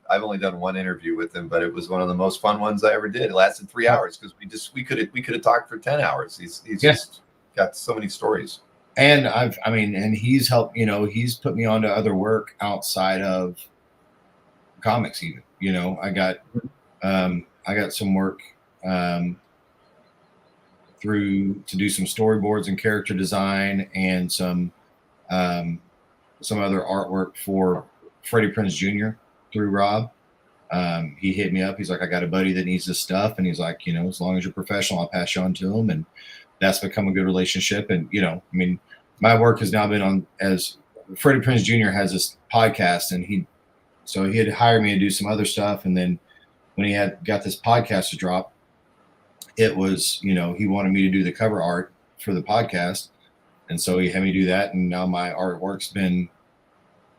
I've only done one interview with him, but it was one of the most fun ones I ever did. It lasted 3 hours because we could have talked for 10 hours. He's just got so many stories. And and he's helped, he's put me onto other work outside of comics even. I got some work to do some storyboards and character design and some other artwork for Freddie Prinze Jr. through Rob. He hit me up. He's like, "I got a buddy that needs this stuff." And he's like, "As long as you're professional, I'll pass you on to him." And that's become a good relationship. And, my work has now been on, as Freddie Prinze Jr. has this podcast, and he had hired me to do some other stuff. And then when he got this podcast to drop, it was, he wanted me to do the cover art for the podcast. And so he had me do that. And now my artwork's been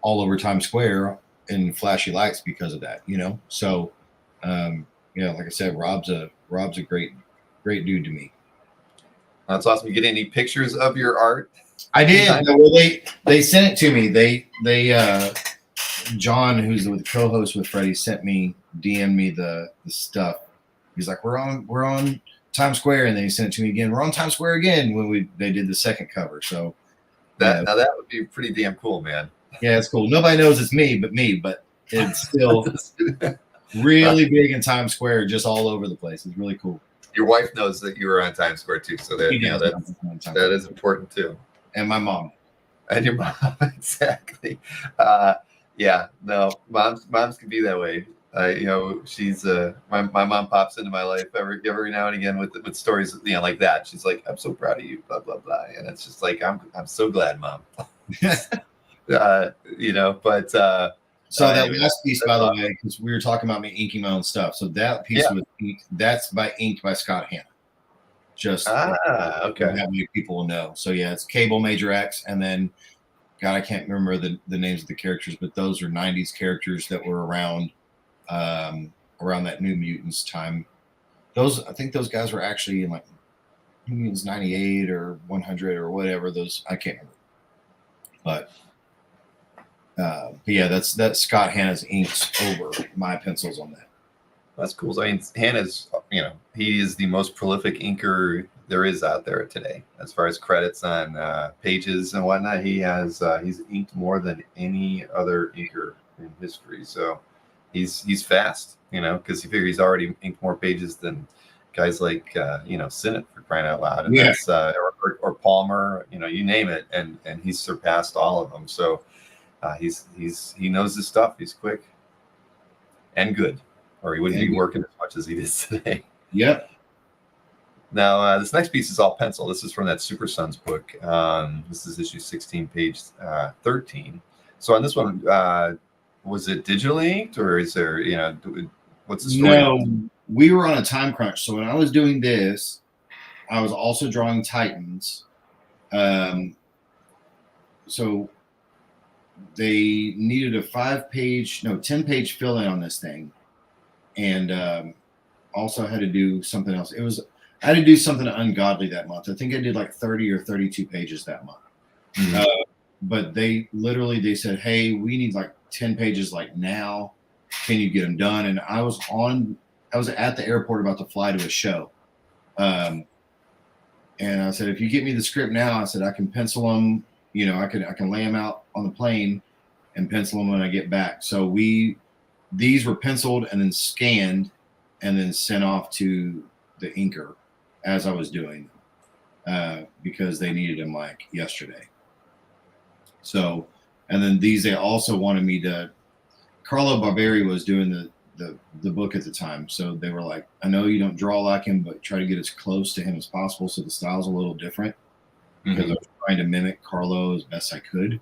all over Times Square in flashy lights because of that, So, like I said, Rob's a great dude to me. That's awesome. You get any pictures of your art? I did. Well, they sent it to me. They John, who's the co-host with Freddie, DM'd me the stuff. He's like, we're on Times Square, and then he sent it to me again. We're on Times Square again when they did the second cover. So now that would be pretty damn cool, man. Yeah, it's cool. Nobody knows it's me, but it's still really big in Times Square, just all over the place. It's really cool. Your wife knows that you were on Times Square too, so that is important too. And my mom. And your mom, exactly. Moms can be that way. She's my mom pops into my life every now and again with stories, like that. She's like, I'm so proud of you, blah blah blah, and it's just like I'm so glad, Mom. But so that anyway, last piece, by the way, because we were talking about me inking my own stuff. So that piece was inked. That's inked by Scott Hanna. Just okay. That way people will know. So yeah, it's Cable, Major X, and then God, I can't remember the names of the characters, but those are '90s characters that were around that New Mutants time. I think those guys were actually in like New Mutants 98 or 100 or whatever. Those I can't remember. But yeah, that's Scott Hanna's inks over my pencils on that. That's cool. So, I mean, Hanna's, he is the most prolific inker there is out there today. As far as credits on pages and whatnot, he's inked more than any other inker in history. So he's fast, because you figure he's already inked more pages than guys like Sinnott, for crying out loud, and that's or Palmer, you name it, and he's surpassed all of them. So he knows his stuff. He's quick and good, or he wouldn't be working as much as he is today. Yep. Now, this next piece is all pencil. This is from that Super Sons book. This is issue 16, page 13. So on this one, was it digitally inked, or is there, what's the story? No, we were on a time crunch. So when I was doing this, I was also drawing Titans. So they needed a 10-page fill-in on this thing. And also had to do something else. I had to do something ungodly that month. I think I did like 30 or 32 pages that month. Mm-hmm. But they said, hey, we need like 10 pages like now. Can you get them done? And I was at the airport about to fly to a show. And I said, if you get me the script now, I said, I can pencil them, I can lay them out on the plane and pencil them when I get back. So these were penciled and then scanned and then sent off to the inker as I was doing because they needed them like yesterday. So, and then they also wanted me to, Carlo Barberi was doing the book at the time. So they were like, I know you don't draw like him, but try to get as close to him as possible. So the style's a little different because I was trying to mimic Carlo as best I could.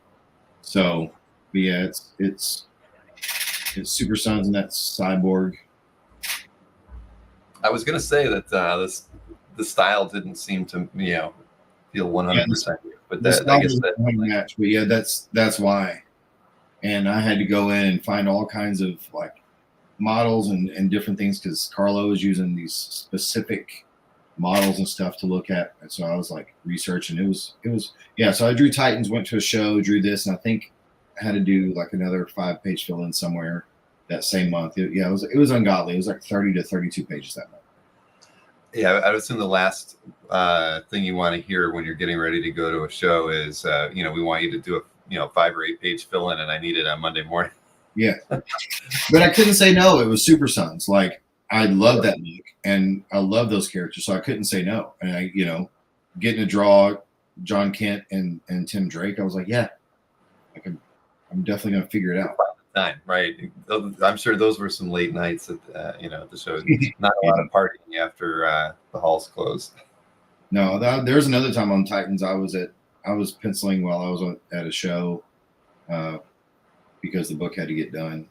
So, but yeah, it's Super Sons and that's Cyborg. I was gonna say that the style didn't seem to feel 100%, but that I guess that match. But yeah, that's why. And I had to go in and find all kinds of like models and different things because Carlo was using these specific models and stuff to look at. And so I was like researching. It was So I drew Titans, went to a show, drew this, and I think I had to do like another 5-page fill-in somewhere that same month. It was ungodly. It was like 30 to 32 pages that month. Yeah, I would assume the last thing you want to hear when you're getting ready to go to a show is, we want you to do a 5 or 8 page fill-in, and I need it on Monday morning. Yeah, but I couldn't say no. It was Super Sons. Like I love that look, and I love those characters, so I couldn't say no. And I, getting to draw John Kent and Tim Drake, I was like, yeah, I'm definitely gonna figure it out. Time, right? I'm sure those were some late nights at the show. Not a lot of partying after the halls closed. No, there's another time on Titans. I was penciling while I was at a show because the book had to get done.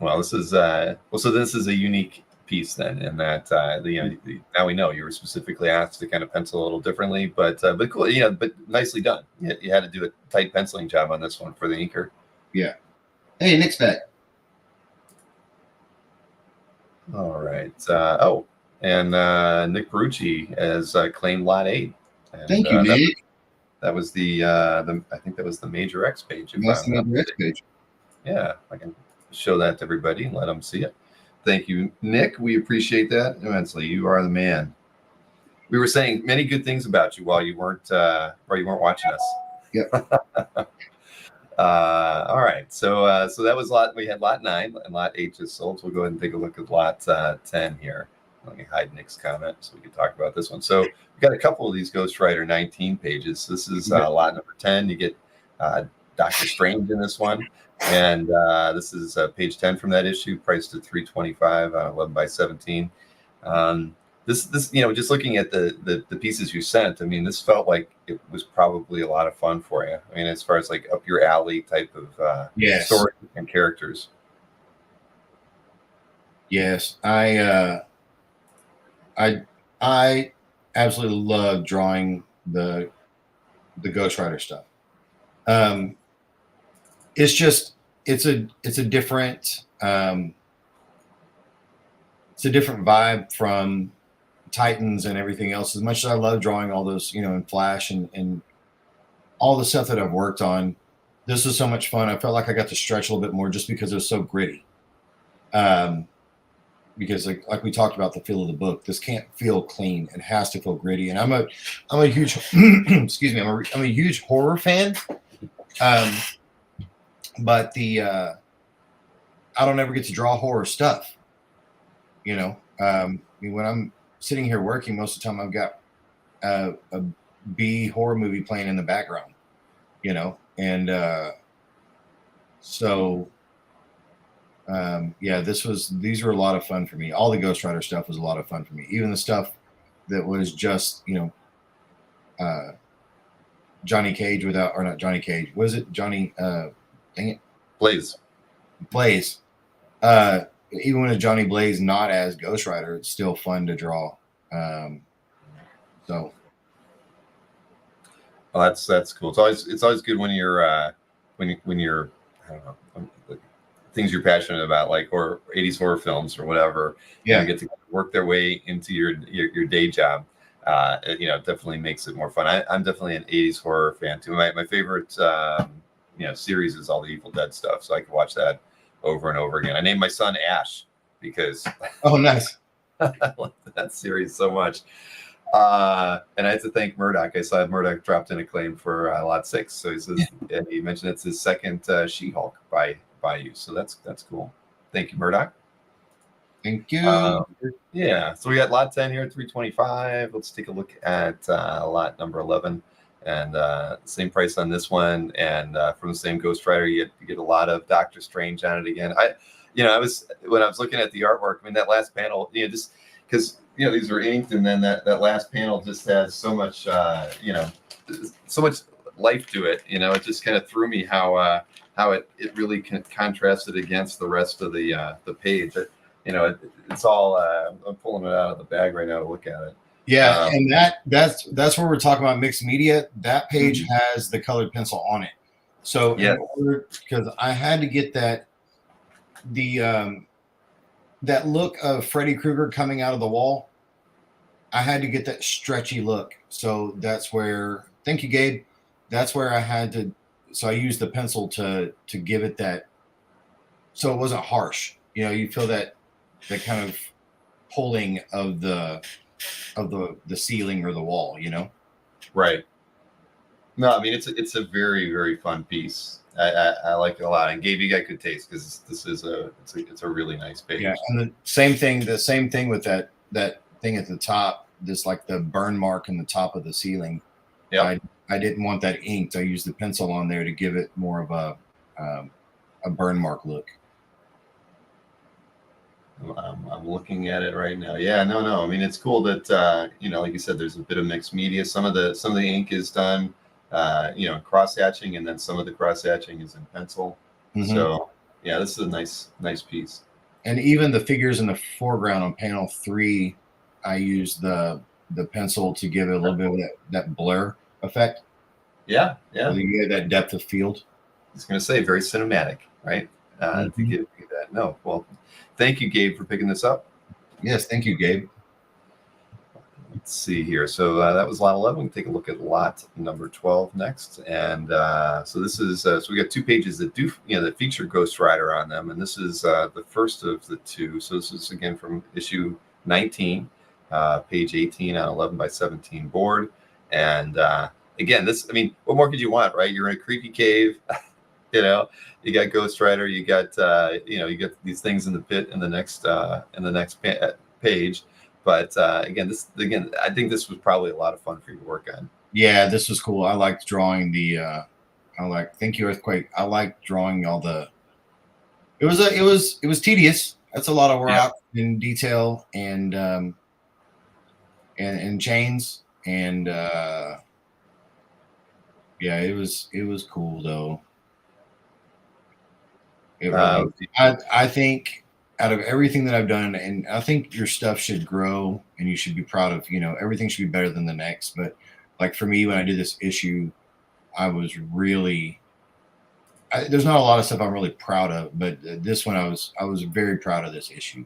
Well, this is this is a unique piece then, in that now we know you were specifically asked to kind of pencil a little differently, but cool, but nicely done. You had to do a tight penciling job on this one for the inker. Yeah. Hey, Nick's back. All right. And Nick Perucci has claimed Lot 8. And, thank you, Nick. That was the I think that was the Major X page. That's the Major X page. Yeah, I can show that to everybody and let them see it. Thank you, Nick. We appreciate that immensely. You are the man. We were saying many good things about you while you weren't watching us. Yep. All right. So that was we had Lot 9 and Lot 8 just sold. So we'll go ahead and take a look at Lot 10 here. Let me hide Nick's comment so we can talk about this one. So we've got a couple of these Ghost Rider 19 pages. This is lot number 10. You get Doctor Strange in this one. And this is page 10 from that issue, priced at $3.25 on 11 by 17. This just looking at the pieces you sent, I mean, this felt like it was probably a lot of fun for you. I mean, as far as like up your alley type of Yes. story and characters. Yes, I absolutely love drawing the Ghost Rider stuff. It's just it's a different it's a different vibe from Titans and everything else. As much as I love drawing all those, in Flash and all the stuff that I've worked on, this was so much fun. I felt like I got to stretch a little bit more just because it was so gritty. Because like we talked about the feel of the book, this can't feel clean. It has to feel gritty. And I'm a huge excuse me, I'm a huge horror fan. But I don't ever get to draw horror stuff. I mean, when I'm sitting here working, most of the time I've got a B horror movie playing in the background, and so yeah, these were a lot of fun for me. All the Ghost Rider stuff was a lot of fun for me. Even the stuff that was just, Johnny Cage or not Johnny Cage. Was it Johnny? Dang it. Blaze. Even when it's Johnny Blaze not as Ghost Rider, it's still fun to draw. So. Well, that's cool. It's always good when you're when you're I don't know, things you're passionate about, like or 80s horror films or whatever. Yeah, you get to work their way into your day job. It definitely makes it more fun. I'm definitely an 80s horror fan too. My favorite series is all the Evil Dead stuff, so I can watch that over and over again. I named my son Ash because oh nice. I love that series so much. And I have to thank Murdoch. I saw Murdoch dropped in a claim for lot 6. So he says, he mentioned it's his second She-Hulk by you. So that's cool. Thank you, Murdoch. Thank you. Yeah. So we got lot 10 here at $3.25. Let's take a look at lot number 11. And same price on this one. And from the same Ghost Rider, you get a lot of Doctor Strange on it again. When I was looking at the artwork, I mean, that last panel, just because these are inked, and then that last panel just has so much so much life to it. It just kind of threw me how it really contrasted against the rest of the page. It's all I'm pulling it out of the bag right now to look at it. Yeah, and that's where we're talking about mixed media. That page has the colored pencil on it. So because I had to get that look of Freddy Krueger coming out of the wall, I had to get that stretchy look. So that's where, thank you, Gabe. That's where I had to. So I used the pencil to give it that, so it wasn't harsh. You feel that kind of pulling of the ceiling or the wall. Right. No, I mean it's a very, very fun piece. I like it a lot. And Gabe, you got good taste because this is it's a really nice page. Yeah, and the same thing with that thing at the top, this like the burn mark in the top of the ceiling. Yeah. I didn't want that inked. I used the pencil on there to give it more of a burn mark look. I'm looking at it right now. Yeah, no. I mean, it's cool that like you said, there's a bit of mixed media. Some of the ink is done, cross hatching, and then some of the cross hatching is in pencil. Mm-hmm. So yeah, this is a nice piece. And even the figures in the foreground on panel 3, I used the pencil to give it a little bit of that blur effect. Yeah. So you get that depth of field. I was going to say very cinematic, right? To give you that. No, well, thank you, Gabe, for picking this up. Yes, thank you, Gabe. Let's see here. So that was lot 11. We can take a look at lot number 12 next. And so this is so we got 2 pages that do that feature Ghost Rider on them, and this is the first of the 2. So this is again from issue 19, page 18 on 11 by 17 board. And again, what more could you want, right? You're in a creepy cave. You got Ghost Rider. You got you got these things in the pit in the next page. But again, I think this was probably a lot of fun for you to work on. Yeah, this was cool. I liked drawing the Thank you, Earthquake. I like drawing all the. It was tedious. That's a lot of Yeah. rock in detail and chains and yeah, it was cool though. It really. I think out of everything that I've done, and I think your stuff should grow, and you should be proud of. Everything should be better than the next. But like for me, when I did this issue, I was really. There's not a lot of stuff I'm really proud of, but this one I was very proud of this issue.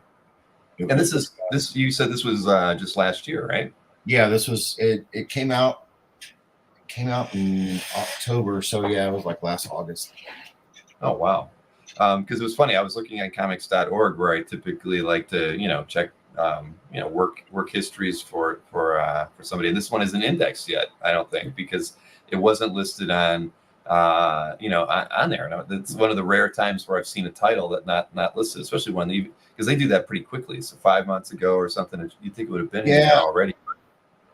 And this you said this was just last year, right? Yeah, this was it. It came out in October, so yeah, it was like last August. Oh wow. Because it was funny. I was looking at comics.org where I typically like to, check, work histories for somebody. And this one isn't indexed yet, I don't think, because it wasn't listed on, on there. And it's one of the rare times where I've seen a title that not listed, especially because they do that pretty quickly. So 5 months ago or something, you'd think it would have been in there already.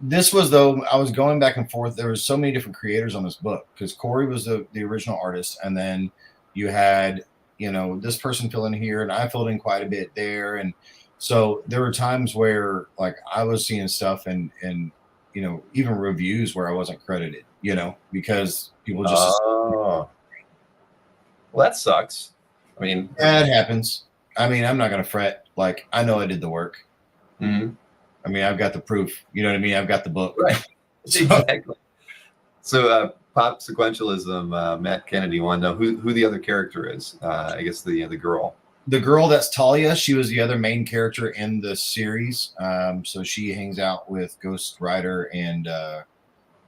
This was, though, I was going back and forth. There was so many different creators on this book because Corey was the original artist, and then you had this person fill in here, and I filled in quite a bit there, and so there were times where like I was seeing stuff and even reviews where I wasn't credited, because people just. Oh, well, that sucks. I mean, it happens. I mean, I'm not gonna fret. Like, I know I did the work. Mm-hmm. I mean, I've got the proof. You know what I mean? I've got the book. Right. Exactly. So, pop sequentialism. Matt Kennedy want to know who the other character is. I guess the girl. The girl, that's Talia. She was the other main character in the series. So she hangs out with Ghost Rider and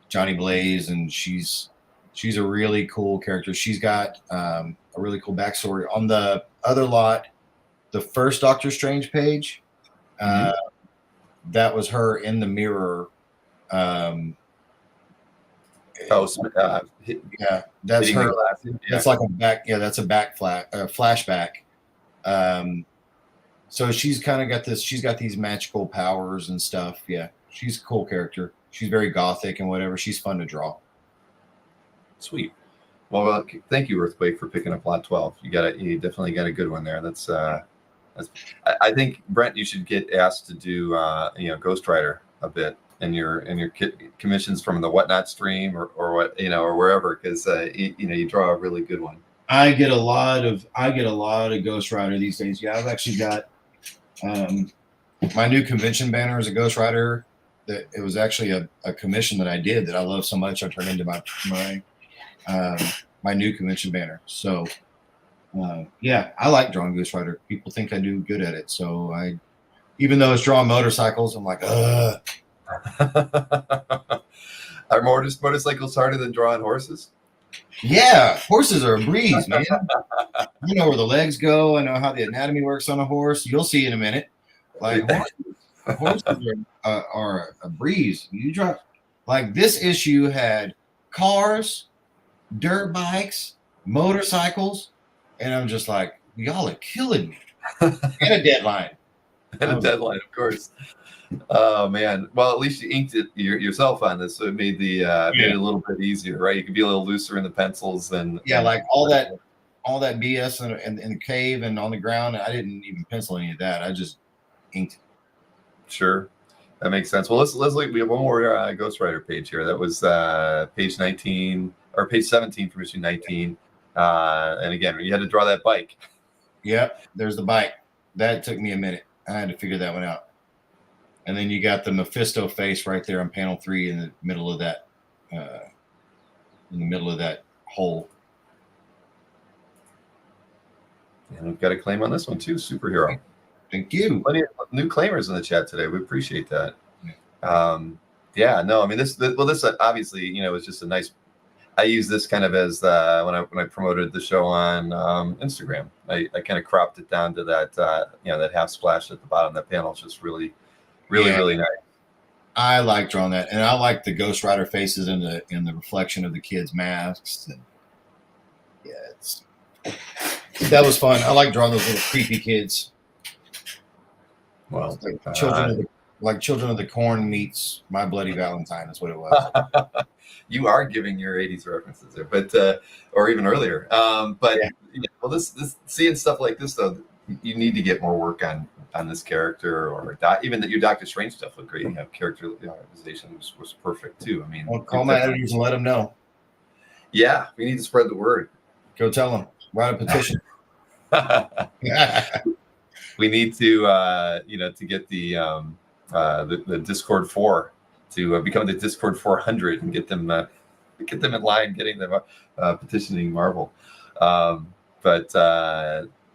Johnny Blaze, and she's a really cool character. She's got a really cool backstory. On the other lot, the first Doctor Strange page, that was her in the mirror. Yeah, that's her. That's like a back. Yeah, that's a flashback. So she's kind of got this. She's got these magical powers and stuff. Yeah, she's a cool character. She's very gothic and whatever. She's fun to draw. Sweet. Well, thank you, Earthquake, for picking up lot 12. You definitely got a good one there. That's I think, Brent, you should get asked to do Ghost Rider a bit in your commissions from the Whatnot stream or what or wherever, because you draw a really good one. I get a lot of Ghost Rider these days. Yeah, I've actually got my new convention banner is a Ghost Rider. That it was actually a commission that I did that I love so much I turned into my new convention banner. So yeah, I like drawing Ghost Rider. People think I do good at it. So even though it's drawing motorcycles, I'm like, Are motorcycles harder than drawing horses? Yeah, horses are a breeze, man. You know where the legs go. I know how the anatomy works on a horse. You'll see in a minute. Like horses are a breeze. You draw like this issue had cars, dirt bikes, motorcycles, and I'm just like, y'all are killing me. And a deadline. And a deadline, of course. Oh man! Well, at least you inked it yourself on this, so it made made it a little bit easier, right? You could be a little looser in the pencils than like all that BS in the cave and on the ground. I didn't even pencil any of that. I just inked it. Sure, that makes sense. Well, let's look. We have one more Ghost Rider page here. That was page 19 or page 17 from issue 19. And again, you had to draw that bike. Yep, there's the bike. That took me a minute. I had to figure that one out. And then you got the Mephisto face right there on panel 3 in the middle of that hole. And we've got a claim on this one too, superhero. Thank you. Plenty of new claimers in the chat today. We appreciate that. I mean this obviously is just a nice. I use this kind of as when I promoted the show on Instagram. I kind of cropped it down to that that half splash at the bottom of that panel. It's just really nice. I like drawing that, and I like the Ghost Rider faces in the reflection of the kids' masks. And that was fun. I like drawing those little creepy kids. Well, like like Children of the Corn meets My Bloody Valentine is what it was. You are giving your 80s references there, but or even earlier. But Yeah. well, this seeing stuff like this though, you need to get more work on this character, or even that your Doctor Strange stuff looked great. You know, characterization was perfect too. I mean, Well, call my editors and let them know. Yeah, we need to spread the word. Go tell them. Write a petition. We need to to get the Discord 4 to become the Discord 400 and get them in line, getting them petitioning Marvel. But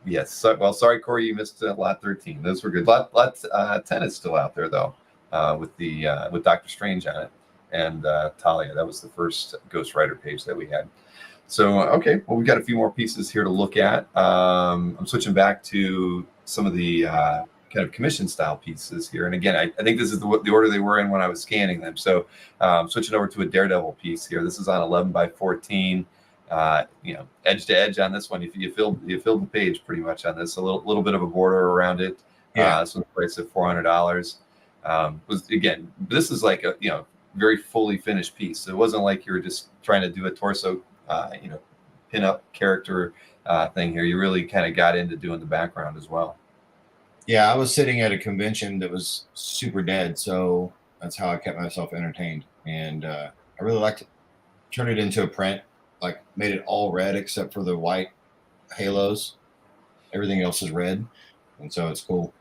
yes, sorry, Corey, you missed lot 13. Those were good. Lot 10 is still out there though, with Doctor Strange on it and Talia. That was the first Ghost Rider page that we had. So, okay, well, we've got a few more pieces here to look at. I'm switching back to some of the kind of commission style pieces here. And again, I think this is the order they were in when I was scanning them. So switching over to a Daredevil piece here. This is on 11 by 14, edge to edge on this one. You filled the page pretty much on this. A little bit of a border around it. This one's priced at $400. This is like a, very fully finished piece. So it wasn't like you were just trying to do a torso pin up character thing here. You really kind of got into doing the background as well. Yeah, I was sitting at a convention that was super dead, so that's how I kept myself entertained, and I really liked it. Turned it into a print, like made it all red except for the white halos. Everything else is red, and so it's cool.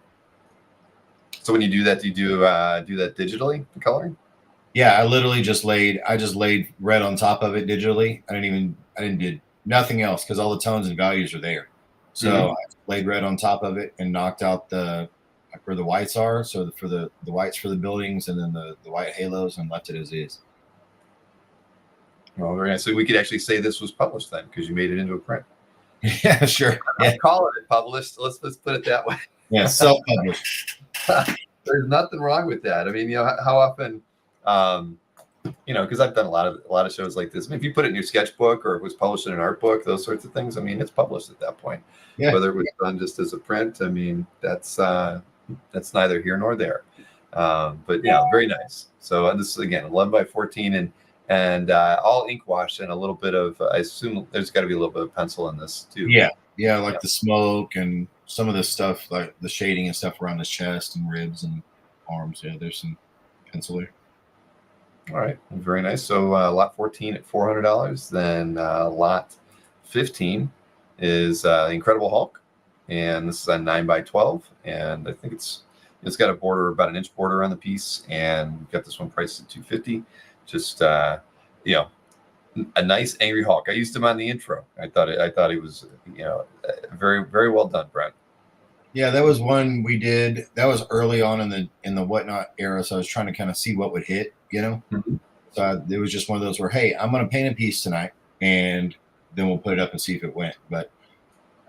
So when you do that, do you do that digitally, the coloring? Yeah, I literally just laid red on top of it digitally. I didn't do nothing else because all the tones and values are there. So I laid red on top of it and knocked out where the whites are. So for the whites for the buildings and then the white halos, and left it as is. Well, very nice. So we could actually say this was published then because you made it into a print. Yeah, sure. I'm calling it published. Let's put it that way. Yeah, self-published. There's nothing wrong with that. I mean, how often, because I've done a lot of shows like this. I mean, if you put it in your sketchbook or it was published in an art book, those sorts of things, I mean, it's published at that point. Yeah. Whether it was done just as a print, I mean, that's neither here nor there. But yeah, very nice. So this is again 11 by 14 and all ink wash and a little bit of. I assume there's got to be a little bit of pencil in this too. Yeah, like the smoke and some of this stuff, like the shading and stuff around his chest and ribs and arms. Yeah, there's some pencil there. All right, very nice. So lot 14 at $400. Then lot 15 is Incredible Hulk, and this is on 9 by 12, and I think it's got a border, about an inch border on the piece, and we've got this one priced at $250. Just a nice angry Hulk. I used him on the intro. I thought he was very, very well done, Brent. Yeah, that was one we did. That was early on in the Whatnot era, so I was trying to kind of see what would hit, Mm-hmm. So it was just one of those where, hey, I'm going to paint a piece tonight, and then we'll put it up and see if it went. But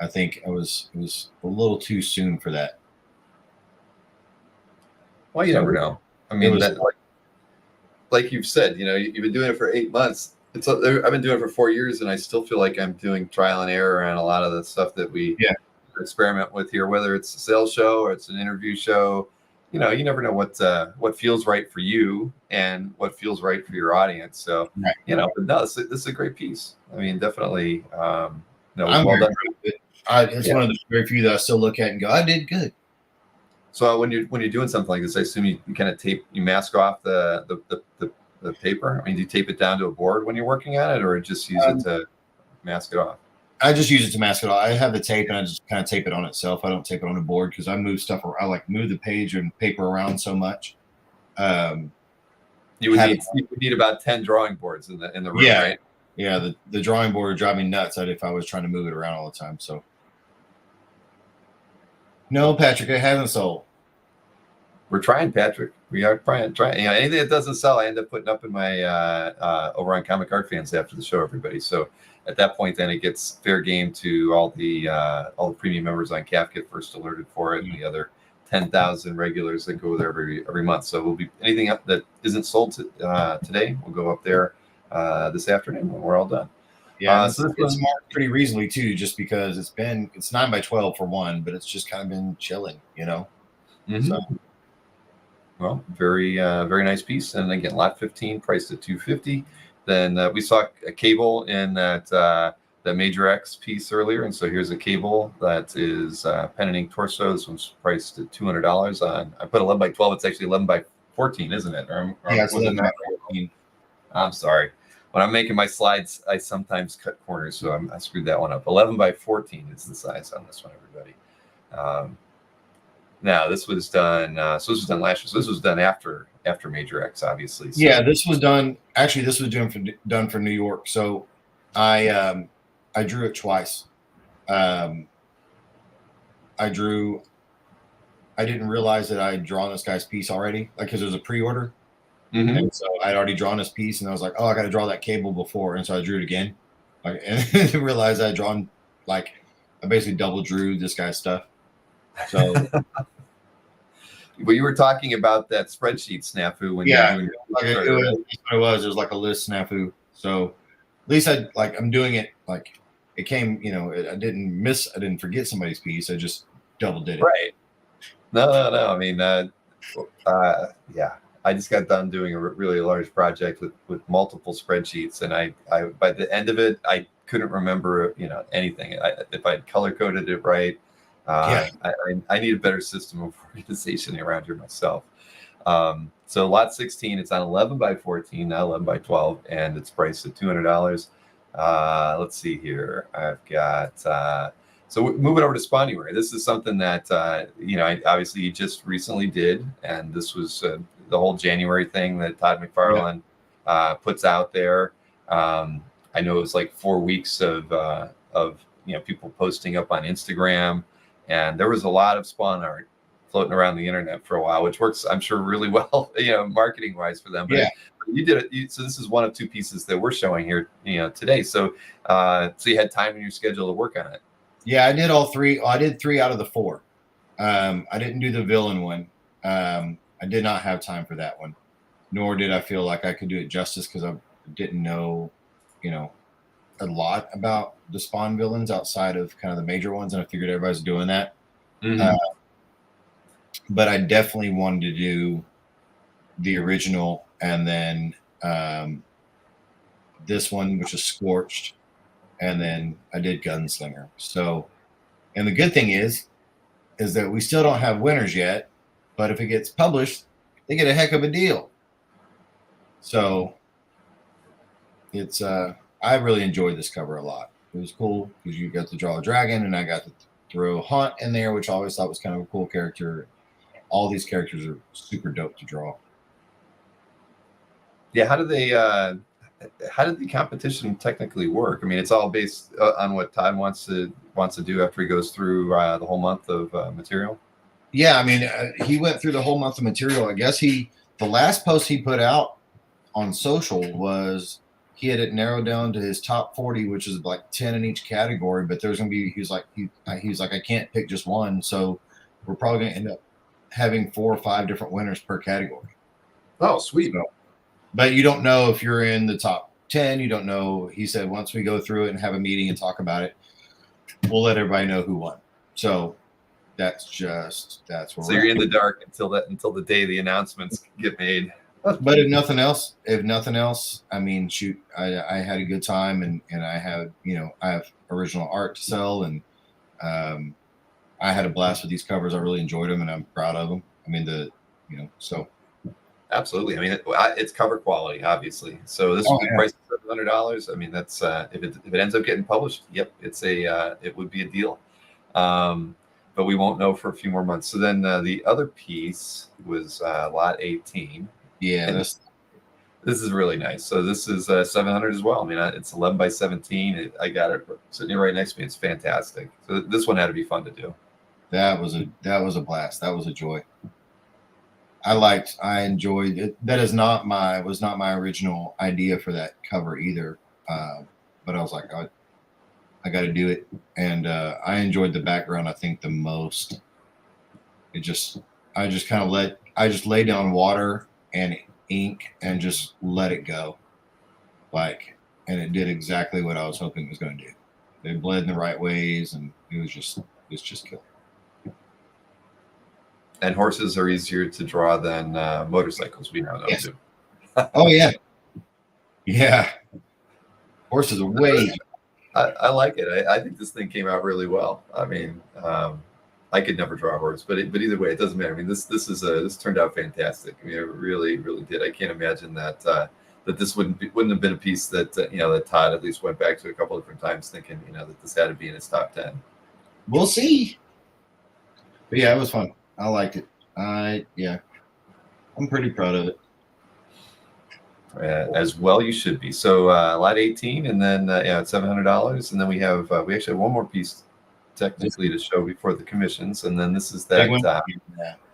I think it was a little too soon for that. Well, you never know. I mean, like you've said, you've been doing it for 8 months. I've been doing it for 4 years, and I still feel like I'm doing trial and error on a lot of the stuff that we experiment with here, whether it's a sales show or it's an interview show. You never know what feels right for you and what feels right for your audience. So, but no, this is a great piece. I mean, definitely, well done. It's one of the very few that I still look at and go, I did good. So when you're doing something like this, I assume you kind of mask off the paper. I mean, do you tape it down to a board when you're working on it, or just use it to mask it off? I just use it to mask it off. I have the tape, and I just kind of tape it on itself. I don't tape it on a board because I move stuff around. I like move the page and paper around so much. You would need about 10 drawing boards in the room, right? Yeah, the drawing board would drive me nuts if I was trying to move it around all the time. So, no, Patrick, it hasn't sold. We're trying, Patrick. We are trying. Anything that doesn't sell, I end up putting up in my over on Comic Art Fans after the show, everybody. So at that point, then it gets fair game to all the premium members on CAF get first alerted for it, and the other 10,000 regulars that go there every month. So we'll be anything up that isn't sold today, we'll go up there this afternoon when we're all done. Yeah, so it's marked pretty reasonably too, just because it's 9 by 12 for one, but it's just kind of been chilling, Mm-hmm. So. Well, very nice piece. And again, lot 15 priced at 250. Then we saw a cable in that Major X piece earlier, and so here's a cable that is pen and ink torso. This one's priced at $200. On I put 11 by 12. It's actually 11 by 14, isn't it? Yeah, it's 11 by 14. I'm sorry. When I'm making my slides, I sometimes cut corners, so I screwed that one up. 11 by 14 is the size on this one, everybody. Now this was done. So this was done last year. So this was done after Major X, obviously. So. Yeah, this was done. Actually, this was done for New York. So I drew it twice. I didn't realize that I had drawn this guy's piece already, like because it was a pre-order. Mm-hmm. And so I'd already drawn this piece, and I was like, "Oh, I got to draw that cable before," and so I drew it again. Like, and realized I'd drawn I basically double drew this guy's stuff. So, but you were talking about that spreadsheet snafu when yeah, you were doing it was like a list snafu. So at least I'm doing it like it came. I didn't forget somebody's piece. I just double did it. Right. No. I mean, yeah. I just got done doing a really large project with multiple spreadsheets, and I by the end of it, I couldn't remember anything. If I'd color coded it right, I need a better system of organization around here myself. So lot 16, it's on 11 by 14, not 11 by 12, and it's priced at $200. Let's see here. I've got. So moving over to Spawnuary, this is something that obviously you just recently did, and this was the whole January thing that Todd McFarlane puts out there. I know it was like 4 weeks of people posting up on Instagram, and there was a lot of Spawn art floating around the internet for a while, which works, I'm sure, really well, marketing wise for them. But yeah. You did it. So this is one of two pieces that we're showing here, today. So, so you had time in your schedule to work on it. Yeah, I did all three. I did 3 out of the 4. I didn't do the villain one. I did not have time for that one, nor did I feel like I could do it justice because I didn't know, a lot about the Spawn villains outside of kind of the major ones, and I figured everybody's doing that. Mm-hmm. But I definitely wanted to do the original, and then this one, which is Scorched, and then I did Gunslinger. So, and the good thing is that we still don't have winners yet, but if it gets published, they get a heck of a deal. So it's I really enjoyed this cover a lot. It was cool because you got to draw a dragon, and I got to throw Hunt in there, which I always thought was kind of a cool character. All these characters are super dope to draw. Yeah, how did the competition technically work? I mean, it's all based on what Todd wants to do after he goes through the whole month of material. Yeah, I mean, he went through the whole month of material. I guess the last post he put out on social was he had it narrowed down to his top 40, which is like 10 in each category. But there's gonna be he was like I can't pick just one, so we're probably gonna end up having 4 or 5 different winners per category. Oh, sweet. So, but you don't know if you're in the top 10. You don't know. He said once we go through it and have a meeting and talk about it, we'll let everybody know who won. So that's where. So you're in the dark until the day the announcements get made. But if nothing else, I mean, shoot, I had a good time, and I have I have original art to sell, and I had a blast with these covers. I really enjoyed them, and I'm proud of them. I mean, so. Absolutely. I mean, it's cover quality, obviously. So this price is $700. I mean, that's if it ends up getting published, yep, it would be a deal. But we won't know for a few more months. So then the other piece was lot 18. Yeah, this is really nice. So this is 700 as well. I mean, it's 11 by 17. I got it sitting here right next to me. It's fantastic. So this one had to be fun to do. That was a blast. That was a joy. I enjoyed it. That was not my original idea for that cover either. But I was like, I got to do it. And I enjoyed the background, I think, the most. I just laid down water and ink and just let it go. And it did exactly what I was hoping it was going to do. It bled in the right ways, and it was just killer. And horses are easier to draw than motorcycles. We now know Yes. too. Oh yeah, yeah. Horses are way. I like it. I think this thing came out really well. I mean, I could never draw a horse, but either way, it doesn't matter. I mean, this turned out fantastic. I mean, it really did. I can't imagine that that this wouldn't have been a piece that that Todd at least went back to a couple different times, thinking that this had to be in his top 10. We'll see. But yeah, it was fun. I liked it. I'm pretty proud of it. As well, you should be. So lot 18, and then it's $700, and then we actually have one more piece technically to show before the commissions, and then this is that.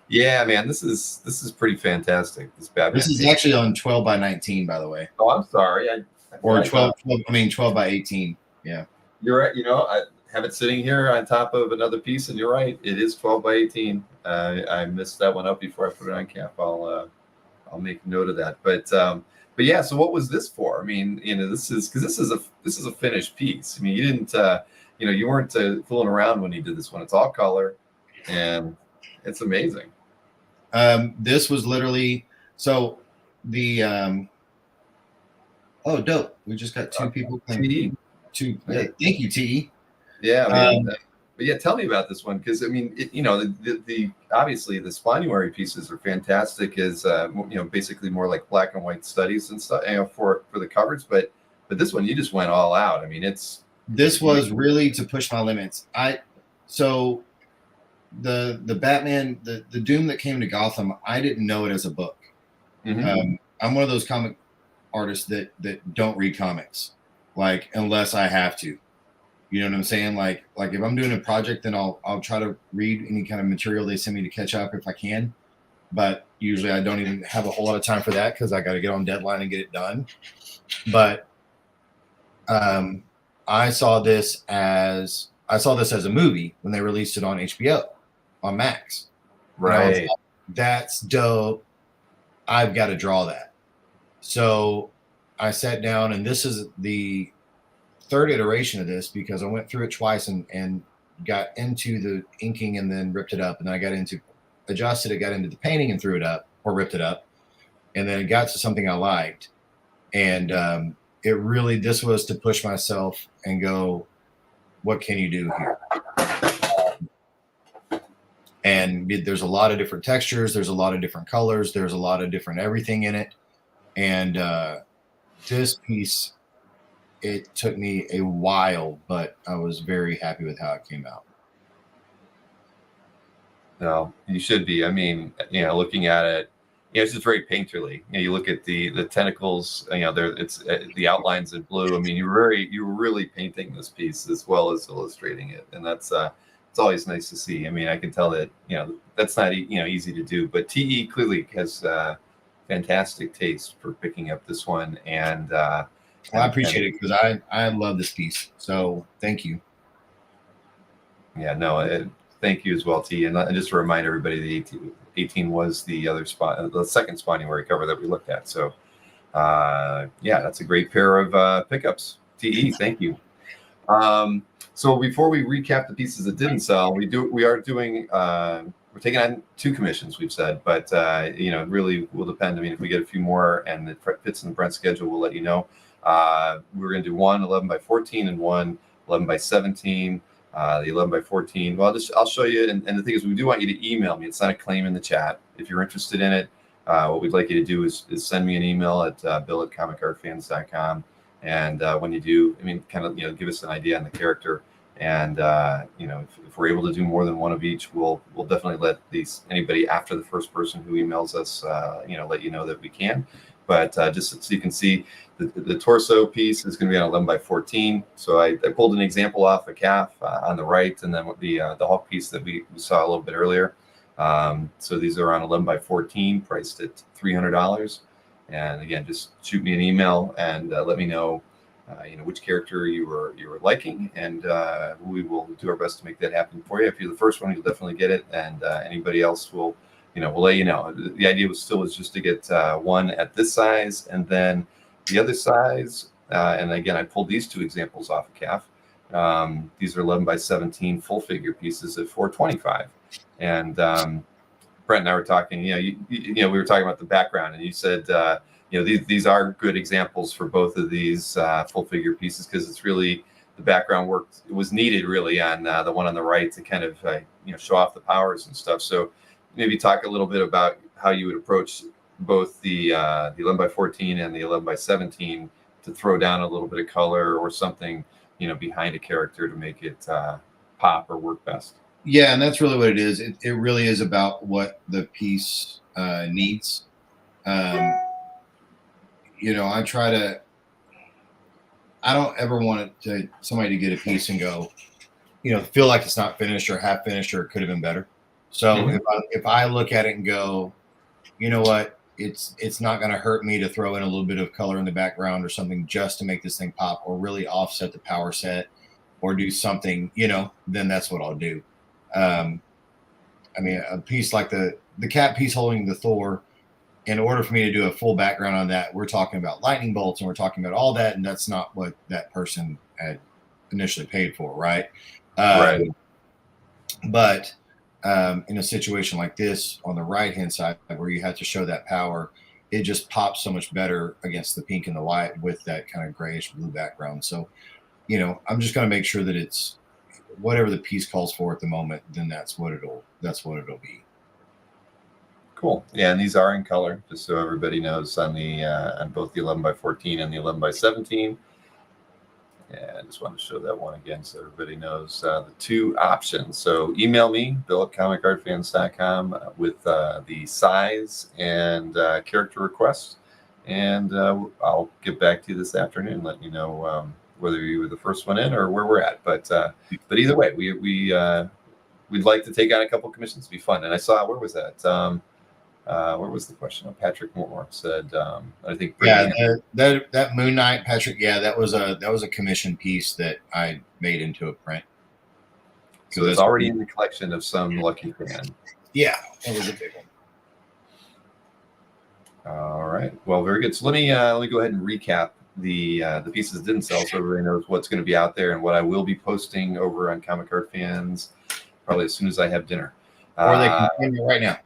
Yeah, man, this is pretty fantastic. This Batman. This is actually on 12 by 19, by the way. Oh, I'm sorry. Or 12. I mean 12 by 18. Yeah. You're right. I have it sitting here on top of another piece, and you're right. It is 12 by 18. I missed that one up before I put it on cap. I'll make note of that. But yeah. So what was this for? I mean, this is a finished piece. I mean, you didn't, you weren't fooling around when you did this one. It's all color, and it's amazing. This was literally the. Oh, dope! We just got two people. T. Yeah, thank you, T. Yeah, I mean, but yeah, tell me about this one, because I mean, the obviously the Spawnuary pieces are fantastic as basically more like black and white studies and stuff for the covers, but this one you just went all out. I mean, this was really to push my limits. The Batman, the Doom that came to Gotham, I didn't know it as a book. Mm-hmm. I'm one of those comic artists that don't read comics, like, unless I have to. You know what I'm saying? Like if I'm doing a project, then I'll try to read any kind of material they send me to catch up if I can. But usually I don't even have a whole lot of time for that because I got to get on deadline and get it done. But I saw this as a movie when they released it on HBO, on Max. Right. Like, that's dope. I've got to draw that. So I sat down, and this is the third iteration of this because I went through it twice and got into the inking and then ripped it up. And then I got into adjusted it, got into the painting and threw it up or ripped it up. And then it got to something I liked. And this was to push myself and go, what can you do here? And there's a lot of different textures. There's a lot of different colors. There's a lot of different everything in it. And this piece, it took me a while, but I was very happy with how it came out. No, you should be. I mean, looking at it, it's just very painterly. You look at the tentacles. It's the outlines in blue. I mean, you were really painting this piece as well as illustrating it, and that's it's always nice to see. I mean, I can tell that that's not easy to do, but TE clearly has fantastic taste for picking up this one, and I appreciate it because I love this piece. So thank you. Yeah, no, thank you as well, T. And just to remind everybody, the 18 was the second Spawnuary cover that we looked at. So that's a great pair of pickups. TE, thank you. So before we recap the pieces that didn't sell, we're taking on 2 commissions, we've said, but it really will depend. I mean, if we get a few more and it fits in the Brent schedule, we'll let you know. We're going to do one 11 by 14 and one 11 by 17. The 11 by 14. Well, I'll show you. And the thing is, we do want you to email me. It's not a claim in the chat. If you're interested in it, what we'd like you to do is send me an email at bill@comicartfans.com. And when you do, I mean, kind of, give us an idea on the character. And, if we're able to do more than one of each, we'll definitely let anybody after the first person who emails us, let you know that we can. But just so you can see, the torso piece is going to be on 11 by 14. So I pulled an example off a calf on the right, and then the Hulk piece that we saw a little bit earlier. So these are on 11 by 14, priced at $300. And again, just shoot me an email and let me know, which character you were liking, and we will do our best to make that happen for you. If you're the first one, you'll definitely get it, and anybody else will. We'll let you know. The idea was just to get one at this size, and then the other size. And again, I pulled these 2 examples off of calf. These are 11 by 17 full figure pieces at $425. And Brent and I were talking, we were talking about the background, and you said, these are good examples for both of these full figure pieces, because it's really the background work was needed really on the one on the right to kind of show off the powers and stuff. So maybe talk a little bit about how you would approach both the 11 by 14 and the 11 by 17 to throw down a little bit of color or something, behind a character to make it pop or work best. Yeah, and that's really what it is. It really is about what the piece needs. I don't ever want somebody to get a piece and go, feel like it's not finished or half finished or it could have been better. So if I look at it and go, you know what, it's not going to hurt me to throw in a little bit of color in the background or something just to make this thing pop or really offset the power set or do something, then that's what I'll do. A piece like the cat piece holding the Thor, in order for me to do a full background on that, we're talking about lightning bolts and we're talking about all that, and that's not what that person had initially paid for, right? Right. But in a situation like this on the right hand side where you have to show that power, it just pops so much better against the pink and the white with that kind of grayish blue background. So I'm just going to make sure that it's whatever the piece calls for at the moment, then that's what it'll be. Cool. Yeah, and these are in color, just so everybody knows, on both the 11 by 14 and the 11 by 17. Yeah, I just want to show that one again so everybody knows the two options. So email me, bill@comicartfans.com, with the size and character requests, and I'll get back to you this afternoon, let you know whether you were the first one in or where we're at. But either way, we'd like to take on a couple commissions. It'd be fun. And I saw, where was that? Where was the question? Oh, Patrick Moore said, I think. That Moon Knight, Patrick. Yeah, that was a commission piece that I made into a print. So it's already in the collection of some lucky fan. Yeah, that was a big one. All right. Well, very good. So let me go ahead and recap the pieces that didn't sell, so everybody knows what's going to be out there and what I will be posting over on Comic Card Fans probably as soon as I have dinner. Or they can claim it right now.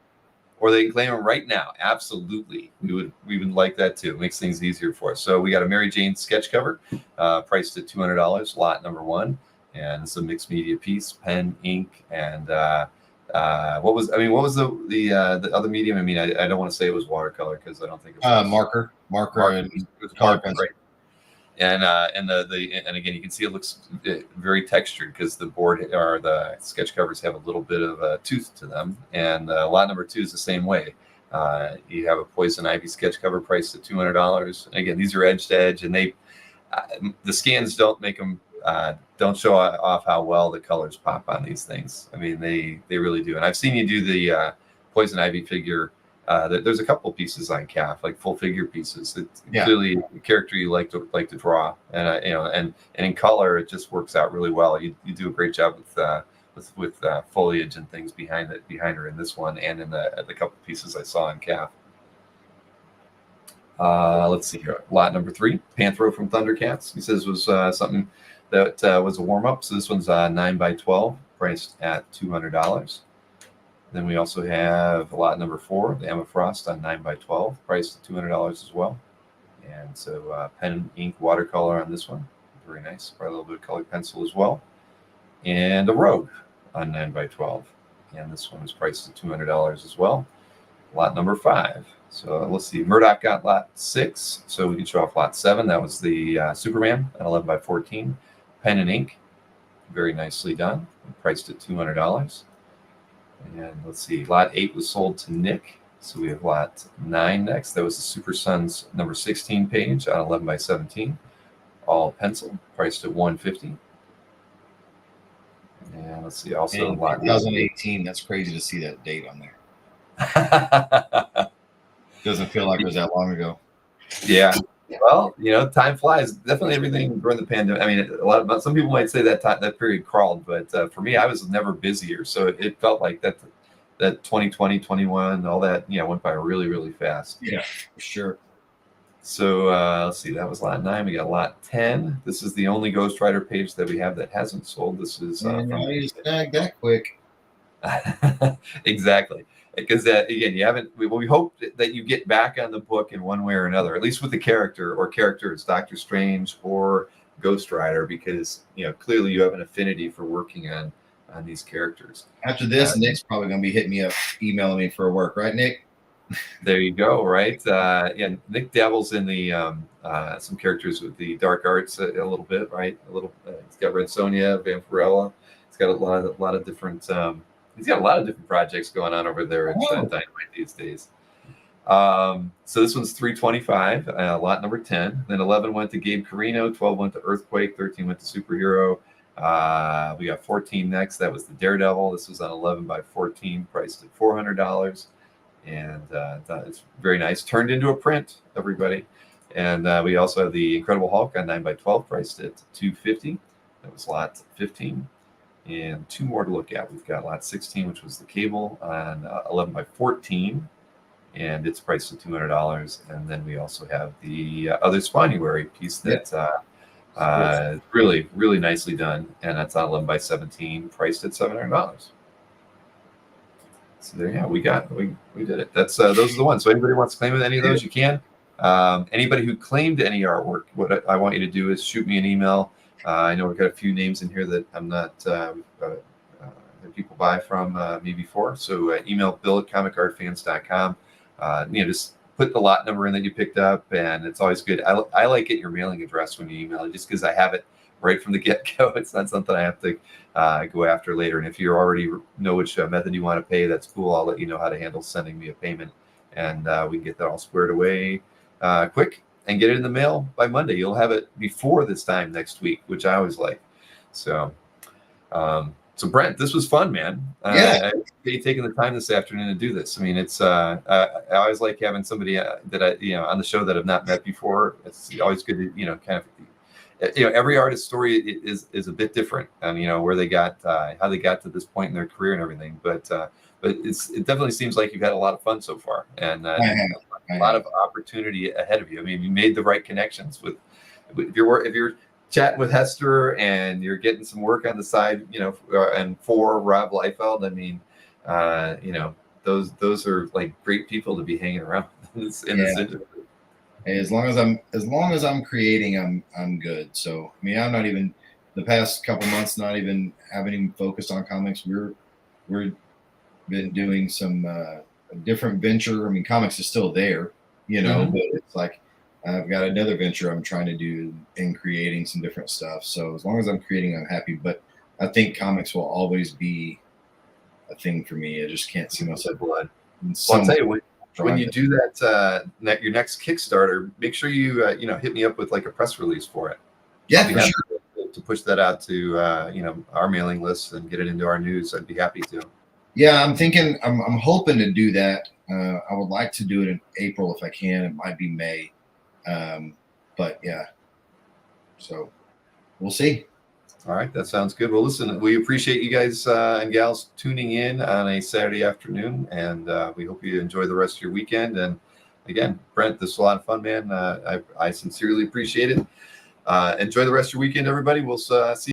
Or they can claim them right now. Absolutely. We would like that too. It makes things easier for us. So we got a Mary Jane sketch cover, priced at $200, lot number 1. And it's a mixed media piece, pen, ink, and what was the other medium? I don't want to say it was watercolor because I don't think it was marker and it was color pencil. Right. And again, you can see it looks very textured because the board or the sketch covers have a little bit of a tooth to them. And lot number 2 is the same way. You have a Poison Ivy sketch cover priced at $200. And again, these are edge to edge, and the scans don't make them don't show off how well the colors pop on these things. I mean, they really do. And I've seen you do the Poison Ivy figure. There's a couple pieces on CAF, like full figure pieces. It's clearly a character you like to draw, and and in color, it just works out really well. You do a great job with foliage and things behind her in this one, and in the couple pieces I saw in CAF. Let's see here. Lot number 3, Panthro from Thundercats. He says was something that was a warm up. So this one's 9 by 12, priced at $200. Then we also have lot number 4, the Emma Frost on 9 by 12, priced at $200 as well. And so pen, ink, watercolor on this one. Very nice. Probably a little bit of colored pencil as well. And a Rogue on 9 by 12. And this one was priced at $200 as well. Lot number 5. So let's see. Murdoch got lot 6. So we can show off lot 7. That was the Superman on 11 by 14. Pen and ink. Very nicely done. Priced at $200. And let's see, lot 8 was sold to Nick. So we have lot 9 next. That was the Super Sons number 16 page on 11 by 17. All pencil, priced at $150. And let's see, also lot 2018. That's crazy to see that date on there. Doesn't feel like it was that long ago. Yeah. Well, time flies. Definitely everything during the pandemic. I mean, some people might say that period crawled, but for me, I was never busier. So it felt like that 2020, 21, all that, went by really, really fast. Yeah, for sure. So let's see, that was lot 9. We got lot 10. This is the only Ghost Rider page that we have that hasn't sold. This is you snag that quick. Exactly. Because again, you haven't. We hope that you get back on the book in one way or another, at least with the character or characters, Doctor Strange or Ghost Rider, because clearly you have an affinity for working on these characters. After this, Nick's probably going to be hitting me up, emailing me for work, right, Nick? There you go. Right. Yeah. Nick dabbles in the some characters with the dark arts a little bit. Right. A little. He's got Red Sonja, Vampirella. He's got a lot of different. He's got a lot of different projects going on over there at Dynamite these days. So this one's 325, lot number 10. Then 11 went to Gabe Carino, 12 went to Earthquake, 13 went to Superhero. We got 14 next. That was the Daredevil. This was on 11 by 14, priced at $400. And it's very nice. Turned into a print, everybody. And we also have the Incredible Hulk on 9 by 12, priced at $250. That was lot 15. And two more to look at. We've got lot 16, which was the Cable on 11 by 14, and it's priced at $200. And then we also have the other Spawnuary piece that's really, really nicely done, and that's on 11 by 17, priced at $700. So there, yeah, we did it. That's those are the ones. So anybody wants to claim any of those, you can. Anybody who claimed any artwork, what I want you to do is shoot me an email. I know we've got a few names in here that I'm not that people buy from me before. So email bill@comicartfans.com. Just put the lot number in that you picked up, and it's always good. I like getting your mailing address when you email it, just because I have it right from the get-go. It's not something I have to go after later. And if you already know which method you want to pay, that's cool. I'll let you know how to handle sending me a payment, and we can get that all squared away quick and get it in the mail by Monday. You'll have it before this time next week, which I always like. So, so Brent, this was fun, man. Yeah. I appreciate you taking the time this afternoon to do this. I mean, it's I always like having somebody that I on the show that I've not met before. It's always good to kind of every artist's story is a bit different, and where they got how they got to this point in their career and everything. But it definitely seems like you've had a lot of fun so far, and a lot of opportunity ahead of you. I mean, you made the right connections with if you're chatting with Hester and you're getting some work on the side, and for Rob Liefeld. I mean, those are like great people to be hanging around in this industry. Hey, as long as I'm creating, I'm good. So I mean, I'm not even the past couple months, haven't even focused on comics. We're been doing some different venture. I mean, comics is still there, but it's like I've got another venture I'm trying to do in creating some different stuff. So as long as I'm creating, I'm happy. But I think comics will always be a thing for me. I just can't see myself blood. Well, I'll tell you, when you do that, your next Kickstarter, make sure you hit me up with like a press release for it. Yeah, for sure. To push that out to our mailing list and get it into our news, I'd be happy to. Yeah, I'm thinking. I'm hoping to do that. I would like to do it in April if I can. It might be May, but yeah. So we'll see. All right, that sounds good. Well, listen, we appreciate you guys and gals tuning in on a Saturday afternoon, and we hope you enjoy the rest of your weekend. And again, Brent, this was a lot of fun, man. I sincerely appreciate it. Enjoy the rest of your weekend, everybody. We'll see you.